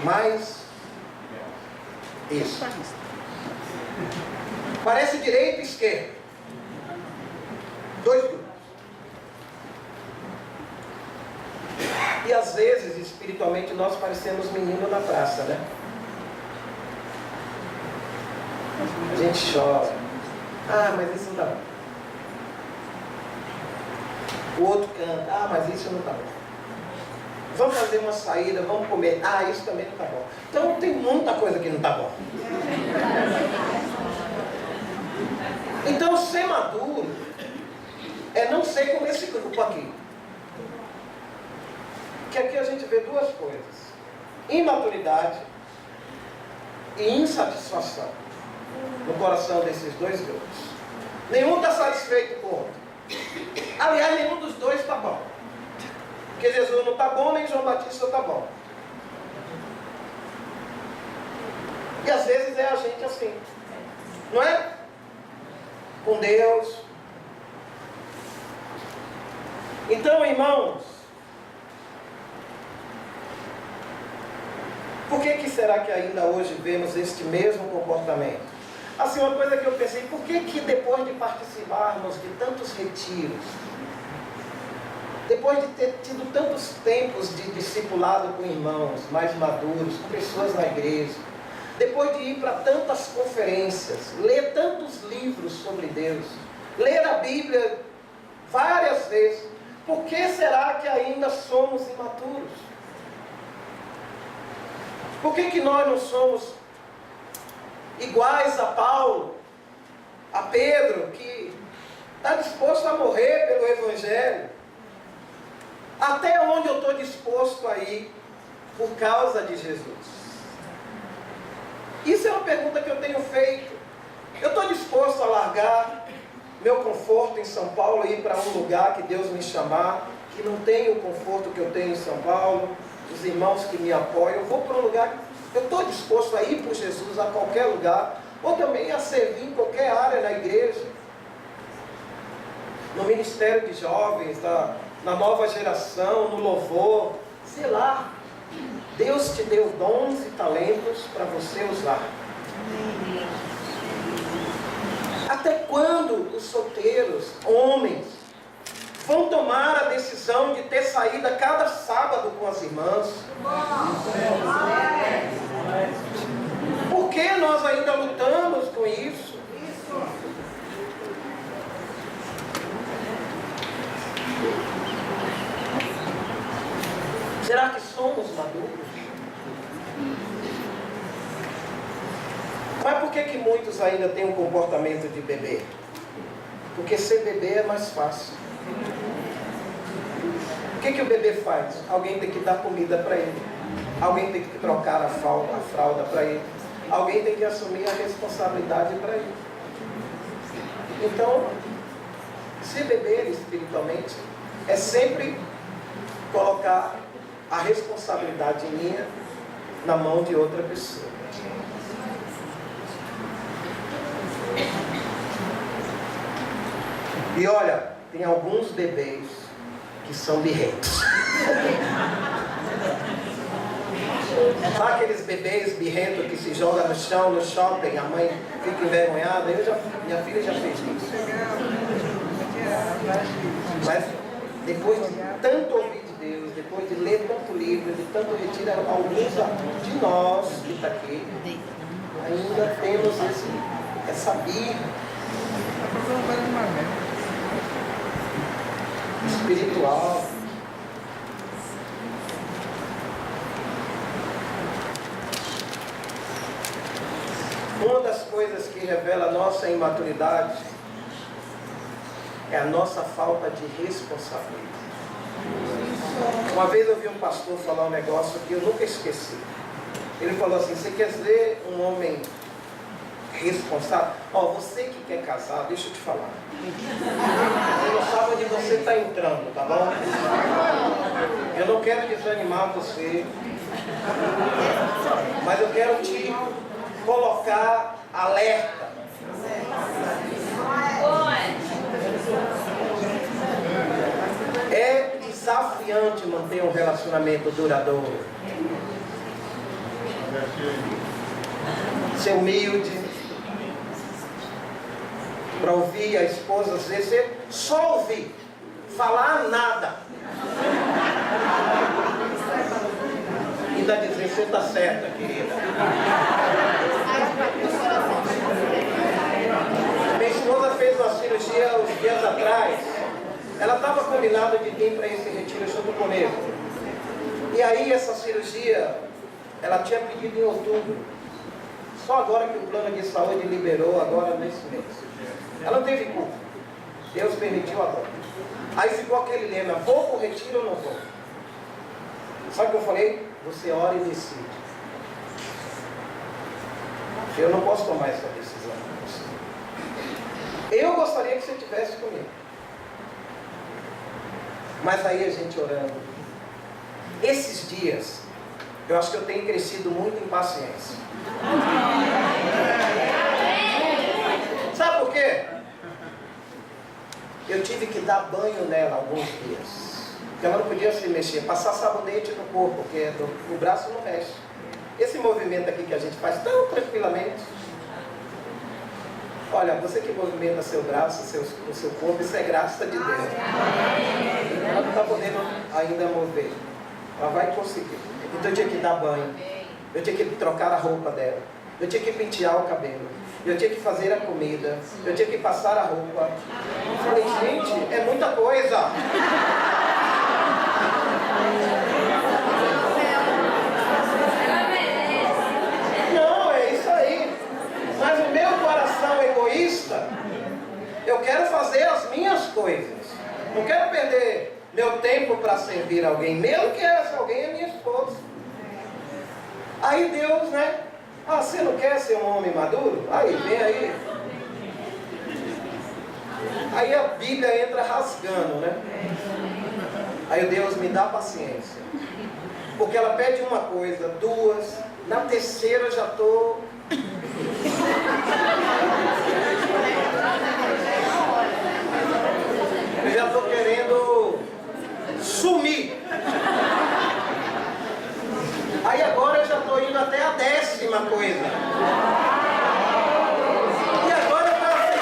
Speaker 1: mais isso. Parece direita e esquerda. Dois grupos. E às vezes, espiritualmente, nós parecemos meninos na praça, né? A gente chora. Ah, mas isso não está bom. O outro canta. Ah, mas isso não está bom. Vamos fazer uma saída, vamos comer. Ah, isso também não está bom. Então tem muita coisa que não está bom. Então ser maduro é não ser como esse grupo aqui. Que aqui a gente vê duas coisas. Imaturidade e insatisfação no coração desses dois grupos. Nenhum está satisfeito com o outro. Aliás, nenhum dos dois está bom. Porque Jesus não está bom, nem João Batista está bom. E às vezes é a gente assim, não é? Com Deus. Então, irmãos, por que será que ainda hoje vemos este mesmo comportamento? Assim, uma coisa que eu pensei, por que depois de participarmos de tantos retiros, depois de ter tido tantos tempos de discipulado com irmãos mais maduros, com pessoas na igreja, depois de ir para tantas conferências, ler tantos livros sobre Deus, ler a Bíblia várias vezes, por que será que ainda somos imaturos? Por que nós não somos iguais a Paulo, a Pedro, que está disposto a morrer pelo Evangelho? Até onde eu estou disposto a ir por causa de Jesus? Isso é uma pergunta que eu tenho feito. Eu estou disposto a largar meu conforto em São Paulo e ir para um lugar que Deus me chamar, que não tem o conforto que eu tenho em São Paulo, os irmãos que me apoiam. Eu vou para um lugar, eu estou disposto a ir por Jesus a qualquer lugar, ou também a servir em qualquer área na igreja, no ministério de jovens, na nova geração, no louvor, sei lá. Deus te deu dons e talentos para você usar. Até quando os solteiros, homens, vão tomar a decisão de ter saída cada sábado com as irmãs? Por que nós ainda lutamos com isso? Será que somos maduros? Mas por que muitos ainda têm um comportamento de bebê? Porque ser bebê é mais fácil. O que o bebê faz? Alguém tem que dar comida para ele. Alguém tem que trocar a fralda para ele. Alguém tem que assumir a responsabilidade para ele. Então, ser bebê espiritualmente é sempre colocar a responsabilidade minha na mão de outra pessoa. E olha, tem alguns bebês que são birrentos. Sabe aqueles bebês birrentos que se jogam no chão, no shopping, a mãe fica envergonhada? Minha filha já fez isso. Mas depois de tanto ouvir de Deus, depois de ler tanto livro, de tanto retiro, alguns de nós que está aqui, ainda temos essa birra espiritual. Uma das coisas que revela a nossa imaturidade é a nossa falta de responsabilidade. Uma vez eu vi um pastor falar um negócio que eu nunca esqueci. Ele falou assim: você quer ver um homem responsável? Você que quer casar, deixa eu te falar. Você não sabe onde você está entrando, tá bom? Eu não quero desanimar você, mas eu quero te colocar alerta. É desafiante manter um relacionamento duradouro. Ser humilde, para ouvir a esposa, às vezes só ouvir, falar nada. E ainda dizer: você está certa, querida. Minha esposa fez uma cirurgia uns dias atrás. Ela estava combinada de vir para esse retiro junto comigo. E aí essa cirurgia, ela tinha pedido em outubro. Só agora que o plano de saúde liberou, agora nesse mês. Ela não teve culpa. Deus permitiu agora. Aí ficou aquele lema: vou para o retiro ou não vou? Sabe o que eu falei? Você ora e decide. Eu não posso tomar essa decisão. Eu gostaria que você estivesse comigo. Mas aí a gente orando. Esses dias, eu acho que eu tenho crescido muito em paciência. Sabe por quê? Eu tive que dar banho nela alguns dias. Porque ela não podia se mexer. Passar sabonete no corpo, porque o braço não mexe. Esse movimento aqui que a gente faz tão tranquilamente. Olha, você que movimenta seu braço, o seu corpo, isso é graça de Deus. Ela não está podendo ainda mover. Ela vai conseguir. Então eu tinha que dar banho. Eu tinha que trocar a roupa dela. Eu tinha que pentear o cabelo. Eu tinha que fazer a comida. Eu tinha que passar a roupa. Eu falei, gente, é muita coisa. Mas o meu coração egoísta, eu quero fazer as minhas coisas. Não quero perder meu tempo para servir alguém, mesmo que essa alguém é minha esposa. Aí Deus, né? Ah, você não quer ser um homem maduro? Aí, vem aí. Aí a Bíblia entra rasgando, né? Aí Deus me dá paciência. Porque ela pede uma coisa, duas, na terceira eu já estou... Eu já estou querendo sumir. Aí agora eu já estou indo até a 10ª coisa. E agora eu estou assim.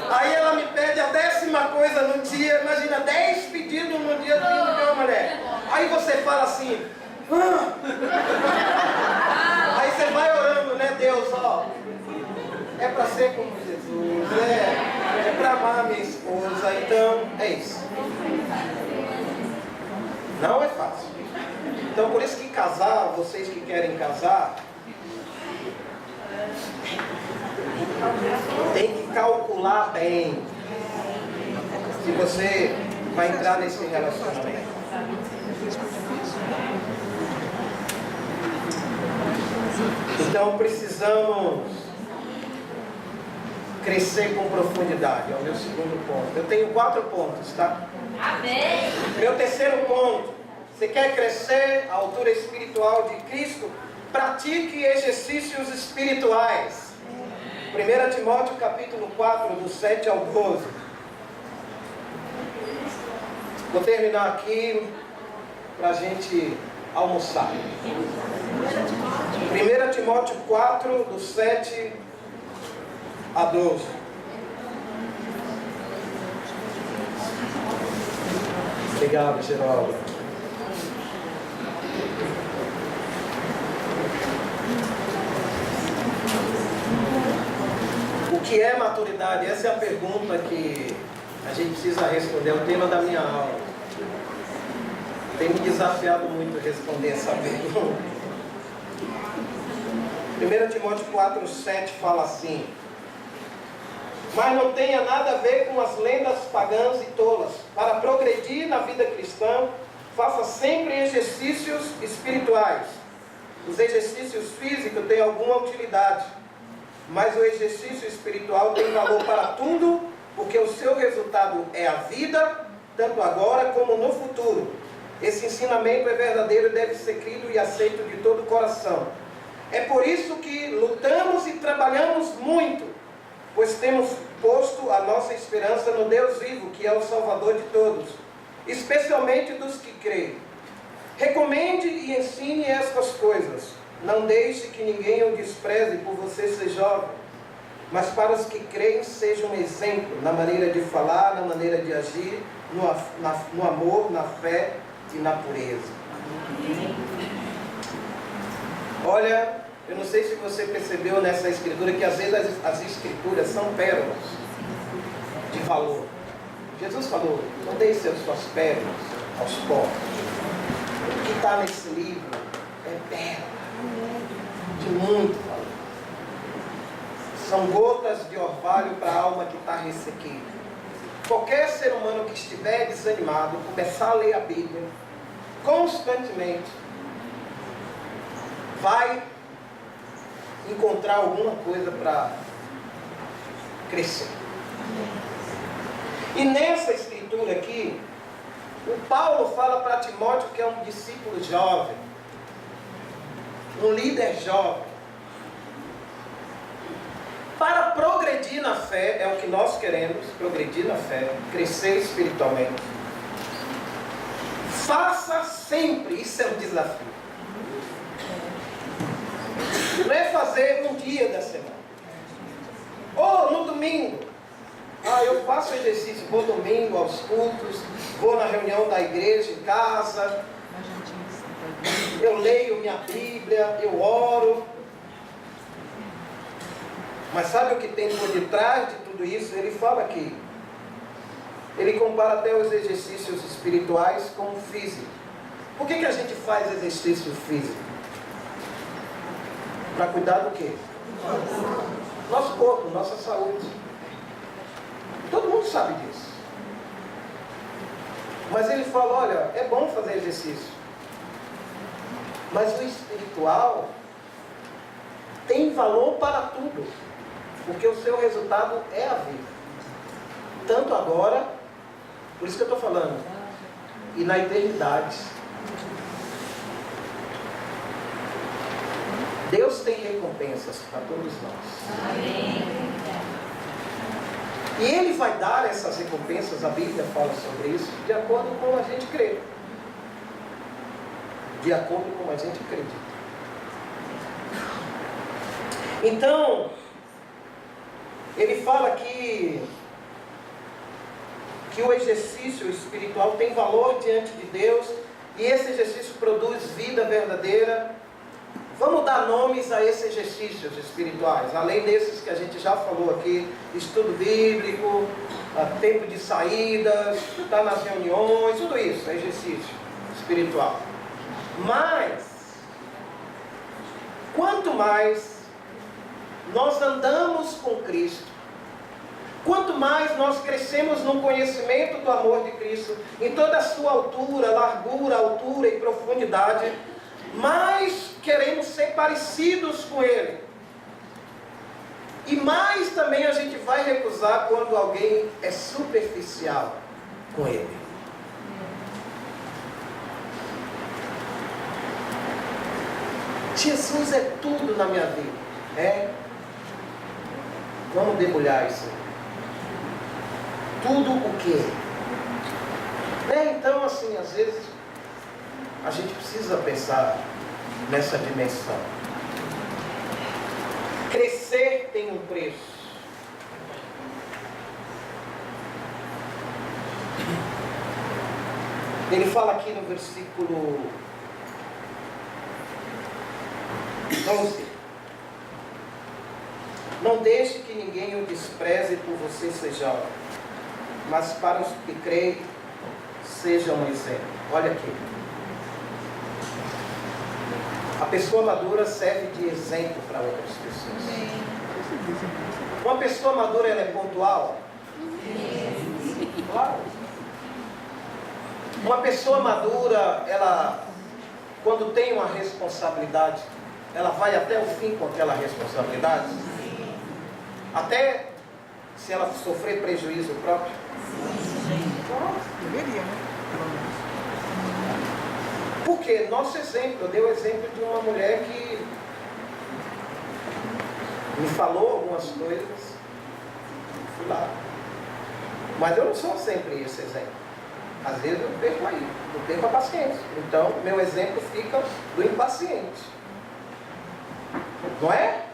Speaker 1: Aí ela me pede a 10ª coisa no dia. Imagina, 10 pedidos no dia do fim de uma mulher. Aí você fala assim. Aí você vai orando, né? Deus, ó. É para ser como Jesus. É para amar minha esposa. Então, é isso. Não é fácil. Então, por isso que casar, vocês que querem casar, tem que calcular bem se você vai entrar nesse relacionamento. Então precisamos crescer com profundidade. É o meu segundo ponto. Eu tenho 4 pontos, tá?
Speaker 2: Amém.
Speaker 1: Meu terceiro ponto. Você quer crescer à altura espiritual de Cristo? Pratique exercícios espirituais. 1 Timóteo capítulo 4, do 7 ao 12. Vou terminar aqui para a gente almoçar. 1 Timóteo 4, do 7 a 12. Obrigado, Geraldo. O que é maturidade? Essa é a pergunta que a gente precisa responder. É o tema da minha aula. Tem me desafiado muito responder essa pergunta. 1 Timóteo 4, 7 fala assim: mas não tenha nada a ver com as lendas pagãs e tolas. Para progredir na vida cristã, faça sempre exercícios espirituais. Os exercícios físicos têm alguma utilidade, mas o exercício espiritual tem valor para tudo, porque o seu resultado é a vida, tanto agora como no futuro. Esse ensinamento é verdadeiro e deve ser crido e aceito de todo o coração. É por isso que lutamos e trabalhamos muito, pois temos posto a nossa esperança no Deus vivo, que é o Salvador de todos, especialmente dos que creem. Recomende e ensine estas coisas. Não deixe que ninguém o despreze por você ser jovem, mas para os que creem seja um exemplo na maneira de falar, na maneira de agir, no amor, na fé e na pureza. Olha, eu não sei se você percebeu nessa escritura que às vezes as escrituras são pérolas de valor. Jesus falou: não deixe as suas pérolas aos pobres. O que está nesse livro é pérola de muito valor. São gotas de orvalho para a alma que está ressequida. Qualquer ser humano que estiver desanimado, começar a ler a Bíblia, constantemente vai encontrar alguma coisa para crescer. E nessa escritura aqui, o Paulo fala para Timóteo, que é um discípulo jovem, um líder jovem, para progredir na fé, é o que nós queremos, progredir na fé, crescer espiritualmente. Faça sempre, isso é um desafio. Não é fazer um dia da semana. Ou no domingo. Eu faço exercício, vou domingo aos cultos, vou na reunião da igreja em casa, eu leio minha Bíblia, eu oro. Mas sabe o que tem por detrás de tudo isso? Ele fala aqui. Ele compara até os exercícios espirituais com o físico. Por que a gente faz exercício físico? Para cuidar do quê? Nosso corpo, nossa saúde. Todo mundo sabe disso. Mas ele fala, olha, é bom fazer exercício. Mas o espiritual tem valor para tudo. Porque o seu resultado é a vida. Tanto agora, por isso que eu estou falando, e na eternidade. Deus tem recompensas para todos nós.
Speaker 2: Amém.
Speaker 1: E Ele vai dar essas recompensas, a Bíblia fala sobre isso, de acordo com como a gente crê. De acordo com como a gente acredita. Então, ele fala que o exercício espiritual tem valor diante de Deus, e esse exercício produz vida verdadeira. Vamos dar nomes a esses exercícios espirituais, além desses que a gente já falou aqui: estudo bíblico, tempo de saídas, estar nas reuniões, tudo isso é exercício espiritual. Mas, quanto mais nós andamos com Cristo, quanto mais nós crescemos no conhecimento do amor de Cristo, em toda a sua altura, largura, altura e profundidade, mais queremos ser parecidos com Ele. E mais também a gente vai recusar quando alguém é superficial com Ele. Jesus é tudo na minha vida. Vamos debulhar isso. Tudo o quê? Então, assim, às vezes a gente precisa pensar nessa dimensão. Crescer tem um preço. Ele fala aqui no versículo 11: não deixe que ninguém o despreze por você ser jovem, mas para os que creem, seja um exemplo. Olha aqui. A pessoa madura serve de exemplo para outras pessoas. Uma pessoa madura, ela é pontual? Claro. Uma pessoa madura, ela, quando tem uma responsabilidade, ela vai até o fim com aquela responsabilidade? Até se ela sofrer prejuízo próprio?
Speaker 4: Deveria, né?
Speaker 1: Porque nosso exemplo, eu dei o exemplo de uma mulher que me falou algumas coisas, fui lá. Mas eu não sou sempre esse exemplo. Às vezes eu perco aí, eu perco a paciência. Então, meu exemplo fica do impaciente. Não é?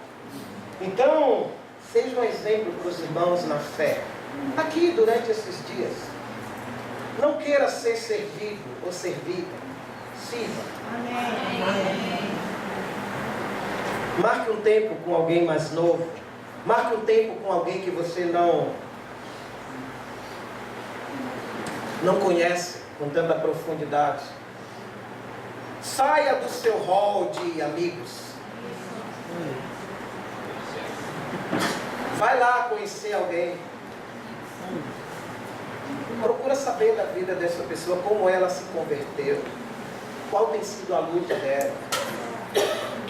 Speaker 1: Então, seja um exemplo para os irmãos na fé. Aqui, durante esses dias, não queira ser servido ou servida. Sirva.
Speaker 2: Amém.
Speaker 1: Marque um tempo com alguém mais novo. Marque um tempo com alguém que você não conhece com tanta profundidade. Saia do seu hall de amigos. Vai lá conhecer alguém. Procura saber da vida dessa pessoa, como ela se converteu. Qual tem sido a luta dela?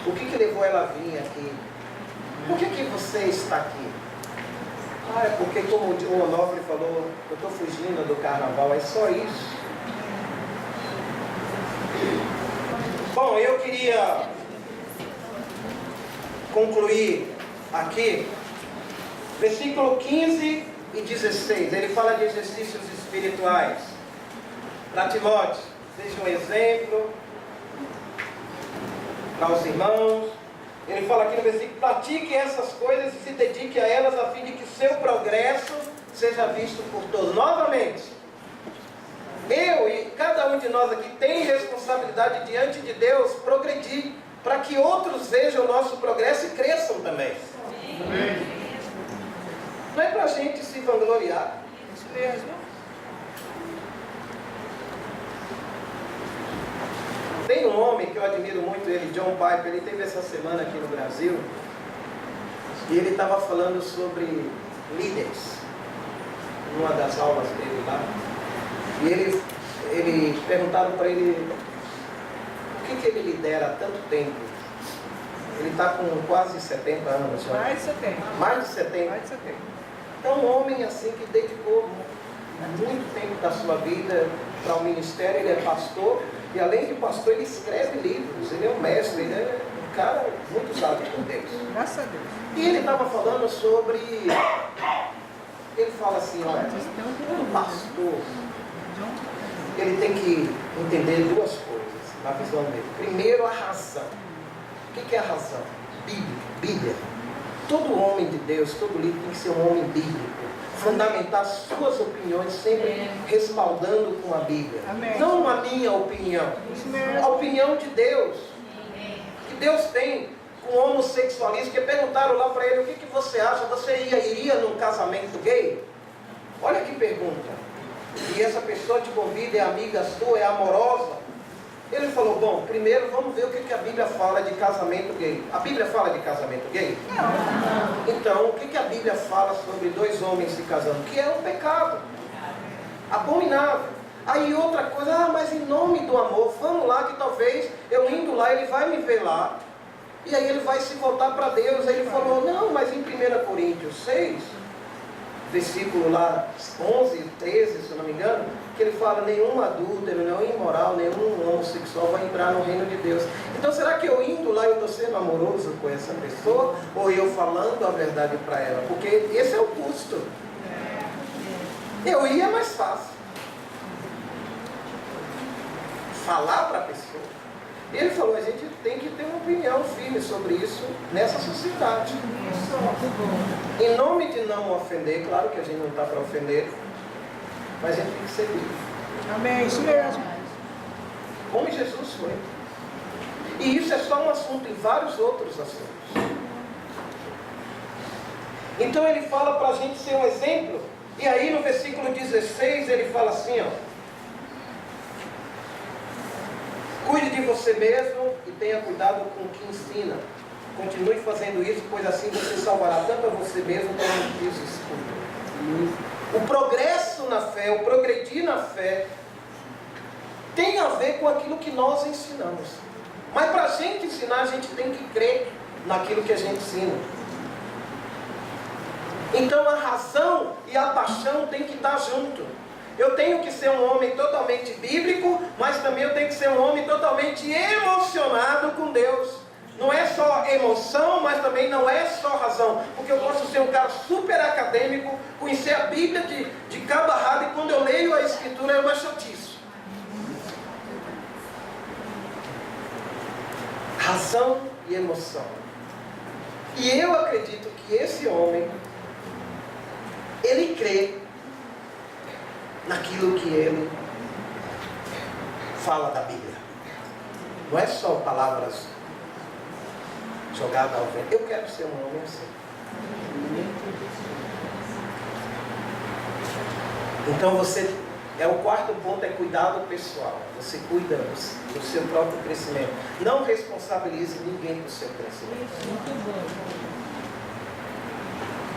Speaker 1: O que levou ela a vir aqui? Por que você está aqui? Ah, é porque, como o Onofre falou, eu estou fugindo do carnaval, é só isso. Bom, eu queria concluir aqui, versículo 15 e 16, ele fala de exercícios espirituais. Para Timóteo, seja um exemplo para os irmãos. Ele fala aqui no versículo: pratique essas coisas e se dedique a elas, a fim de que seu progresso seja visto por todos. Novamente, eu e cada um de nós aqui tem responsabilidade diante de Deus progredir, para que outros vejam o nosso progresso e cresçam também. Não é para a gente se vangloriar.
Speaker 2: Isso mesmo.
Speaker 1: Tem um homem que eu admiro muito, ele, John Piper, ele esteve essa semana aqui no Brasil, e ele estava falando sobre líderes, numa das aulas dele lá, e ele perguntaram para ele por que ele lidera há tanto tempo. Ele está com quase 70 anos já.
Speaker 2: Mais de 70.
Speaker 1: Mais de 70.
Speaker 2: Mais de 70.
Speaker 1: É um homem assim que dedicou muito tempo da sua vida para o ministério. Ele é pastor e, além de pastor, ele escreve livros. Ele é um mestre, ele é um cara muito usado por Deus.
Speaker 2: Graças a Deus.
Speaker 1: E ele estava falando sobre... Ele fala assim, olha, o pastor, ele tem que entender duas coisas na visão dele. Primeiro, a razão. O que é a razão? Bíblia. Todo homem de Deus, todo líder tem que ser um homem bíblico. Fundamentar suas opiniões sempre respaldando com a Bíblia.
Speaker 2: Amém.
Speaker 1: Não a minha opinião.
Speaker 2: Isso mesmo.
Speaker 1: A opinião de Deus. Que Deus tem com o homossexualismo. Que perguntaram lá para ele: o que você acha? Você iria num casamento gay? Olha que pergunta. E essa pessoa te convida, é amiga sua, é amorosa. Ele falou: bom, primeiro vamos ver o que a Bíblia fala de casamento gay. A Bíblia fala de casamento gay? Não. Então, o que a Bíblia fala sobre dois homens se casando? Que é um pecado abominável. Aí outra coisa: mas em nome do amor, vamos lá que talvez eu indo lá, ele vai me ver lá, e aí ele vai se voltar para Deus. Aí ele falou: não, mas em 1 Coríntios 6, versículo lá 11, 13, se eu não me engano, que ele fala: nenhum adúltero, nenhum imoral, nenhum homossexual vai entrar no reino de Deus. Então será que eu indo lá eu estou sendo amoroso com essa pessoa, ou eu falando a verdade para ela? Porque esse é o custo. Eu ia é mais fácil falar para a pessoa. Ele falou: a gente tem que ter uma opinião firme sobre isso nessa sociedade. Em nome de não ofender, claro que a gente não está para ofender, mas a gente tem que ser livre.
Speaker 2: Amém, isso mesmo.
Speaker 1: Como Jesus foi. E isso é só um assunto, em vários outros assuntos. Então ele fala para a gente ser um exemplo. E aí no versículo 16 ele fala assim, ó: cuide de você mesmo e tenha cuidado com o que ensina. Continue fazendo isso, pois assim você salvará tanto a você mesmo como os que os escutam. O progresso na fé, o progredir na fé, tem a ver com aquilo que nós ensinamos. Mas para a gente ensinar, a gente tem que crer naquilo que a gente ensina. Então a razão e a paixão tem que estar junto. Eu tenho que ser um homem totalmente bíblico, mas também eu tenho que ser um homem totalmente emocionado com Deus. Não é só emoção, mas também não é só razão. Porque eu posso ser um cara super acadêmico, conhecer a Bíblia de cabo a rabo, e quando eu leio a Escritura é uma chatice. Razão e emoção. E eu acredito que esse homem, ele crê naquilo que ele fala da Bíblia. Não é só palavras jogadas ao vento. Eu quero ser um homem assim. Então você, o quarto ponto é cuidado pessoal. Você cuida do seu próprio crescimento. Não responsabilize ninguém do seu crescimento.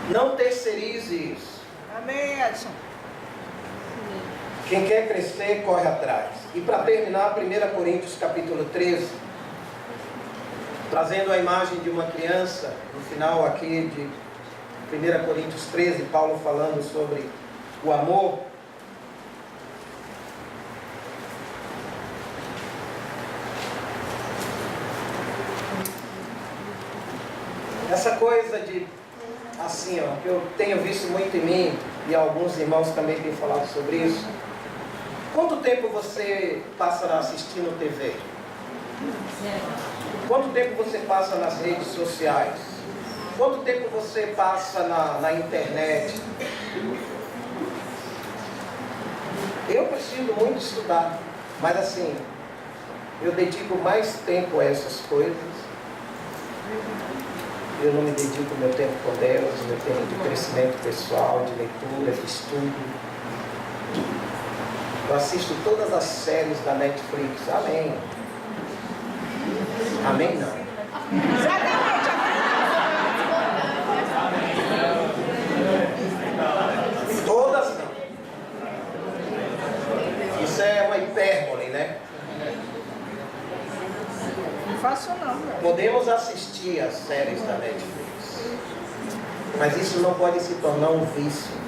Speaker 1: Não terceirize isso.
Speaker 2: Amém, Edson.
Speaker 1: Quem quer crescer, corre atrás. E para terminar, 1 Coríntios capítulo 13, trazendo a imagem de uma criança, no final aqui de 1 Coríntios 13, Paulo falando sobre o amor. Essa coisa de, assim, ó, que eu tenho visto muito em mim, e alguns irmãos também têm falado sobre isso. Quanto tempo você passa assistindo TV? Quanto tempo você passa nas redes sociais? Quanto tempo você passa na internet? Eu preciso muito estudar, mas assim, eu dedico mais tempo a essas coisas. Eu não me dedico meu tempo com Deus, meu tempo de crescimento pessoal, de leitura, de estudo. Eu assisto todas as séries da Netflix. Amém. Amém não. Todas não. Isso é uma hipérbole, né?
Speaker 2: Não faço não, velho.
Speaker 1: Podemos assistir as séries da Netflix, mas isso não pode se tornar um vício.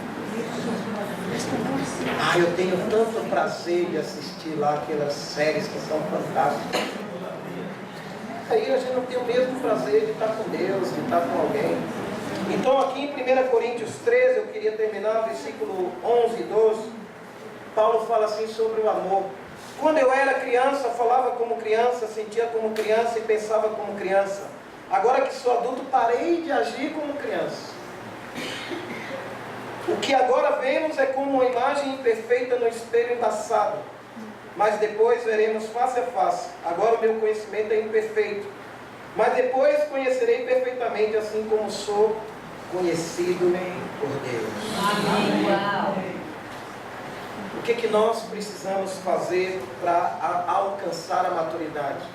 Speaker 1: Eu tenho tanto prazer de assistir lá aquelas séries que são fantásticas. Aí a gente não tem o mesmo prazer de estar com Deus, de estar com alguém. Então aqui em 1 Coríntios 13, eu queria terminar, versículo 11 e 12, Paulo fala assim sobre o amor. Quando eu era criança, falava como criança, sentia como criança e pensava como criança. Agora que sou adulto, parei de agir como criança. O que agora vemos é como uma imagem imperfeita no espelho embaçado. Mas depois veremos face a face. Agora o meu conhecimento é imperfeito. Mas depois conhecerei perfeitamente, assim como sou conhecido por Deus.
Speaker 4: Amém.
Speaker 1: O que nós precisamos fazer para alcançar a maturidade?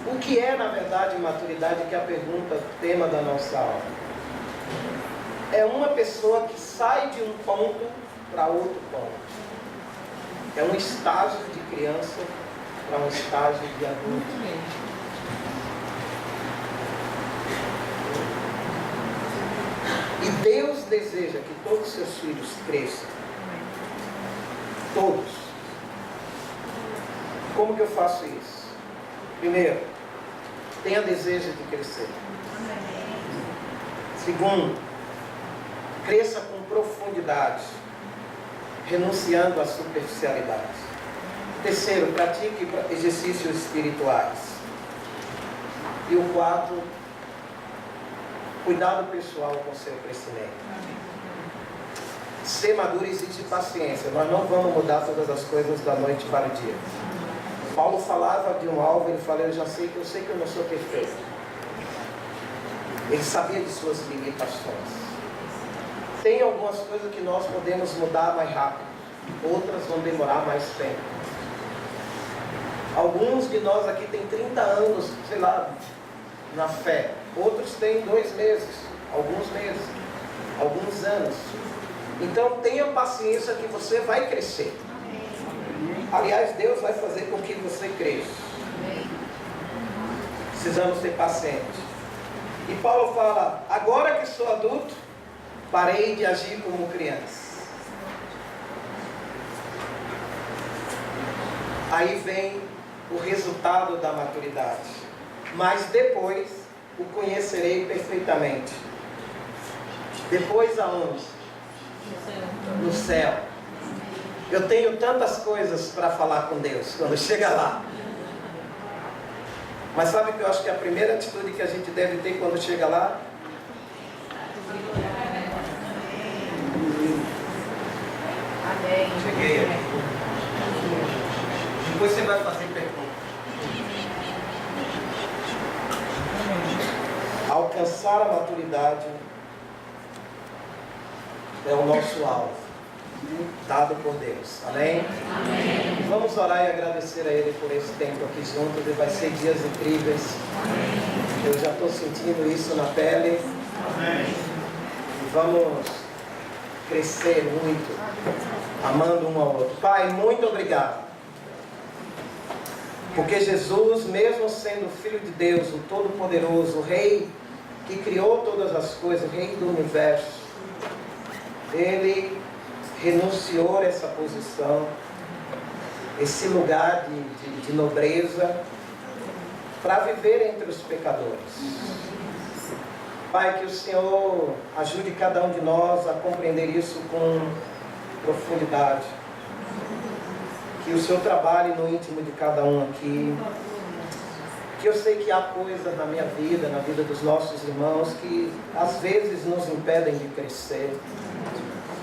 Speaker 1: O que é, na verdade, maturidade, que é a pergunta, tema da nossa aula? É uma pessoa que sai de um ponto para outro ponto. É um estágio de criança para um estágio de adulto. E Deus deseja que todos os seus filhos cresçam. Todos. Como que eu faço isso? Primeiro, tenha desejo de crescer. Segundo, cresça com profundidade, renunciando à superficialidade. Terceiro, pratique exercícios espirituais. E o quarto, cuidado pessoal com o seu crescimento. Ser maduro exige paciência. Nós não vamos mudar todas as coisas da noite para o dia. Paulo falava de um alvo, ele falou, eu sei que eu não sou perfeito. Ele sabia de suas limitações. Tem algumas coisas que nós podemos mudar mais rápido, outras vão demorar mais tempo. Alguns de nós aqui têm 30 anos, sei lá, na fé. Outros têm 2 meses, alguns meses, alguns anos. Então tenha paciência que você vai crescer. Aliás, Deus vai fazer com que você cresça. Precisamos ser pacientes. E Paulo fala, agora que sou adulto, parei de agir como criança. Aí vem o resultado da maturidade. Mas depois o conhecerei perfeitamente. Depois aonde? No céu. Eu tenho tantas coisas para falar com Deus quando chega lá. Mas sabe que eu acho que a primeira atitude que a gente deve ter quando chega lá? Cheguei aqui. Depois você vai fazer pergunta. Alcançar a maturidade é o nosso alvo, dado por Deus. Amém?
Speaker 4: Amém.
Speaker 1: Vamos orar e agradecer a Ele por esse tempo aqui juntos. E vai ser dias incríveis. Eu já estou sentindo isso na pele.
Speaker 3: Amém.
Speaker 1: E vamos crescer muito, amando um ao outro. Pai, muito obrigado. Porque Jesus, mesmo sendo Filho de Deus, o Todo-Poderoso, o Rei que criou todas as coisas, o Rei do Universo, Ele renunciou a essa posição, esse lugar de nobreza, para viver entre os pecadores. Pai, que o Senhor ajude cada um de nós a compreender isso com profundidade. Que o Senhor trabalhe no íntimo de cada um aqui. Que eu sei que há coisas na minha vida, na vida dos nossos irmãos, que às vezes nos impedem de crescer,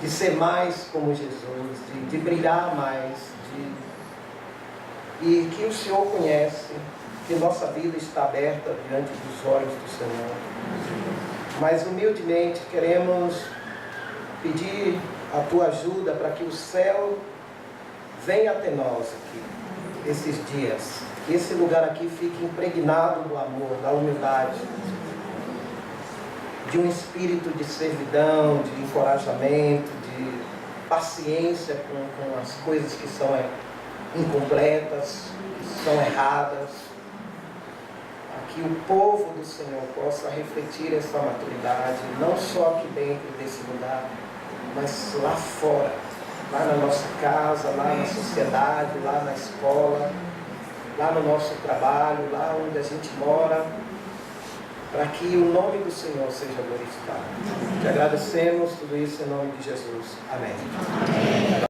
Speaker 1: de ser mais como Jesus, de brilhar mais, e que o Senhor conhece, que nossa vida está aberta diante dos olhos do Senhor. Mas humildemente queremos pedir a Tua ajuda para que o céu venha até nós aqui, esses dias. Que esse lugar aqui fique impregnado do amor, da humildade, de um espírito de servidão, de encorajamento, de paciência com as coisas que são incompletas, que são erradas. Que o povo do Senhor possa refletir essa maturidade, não só aqui dentro desse lugar, mas lá fora, lá na nossa casa, lá na sociedade, lá na escola, lá no nosso trabalho, lá onde a gente mora, para que o nome do Senhor seja glorificado. Te agradecemos tudo isso em nome de Jesus. Amém.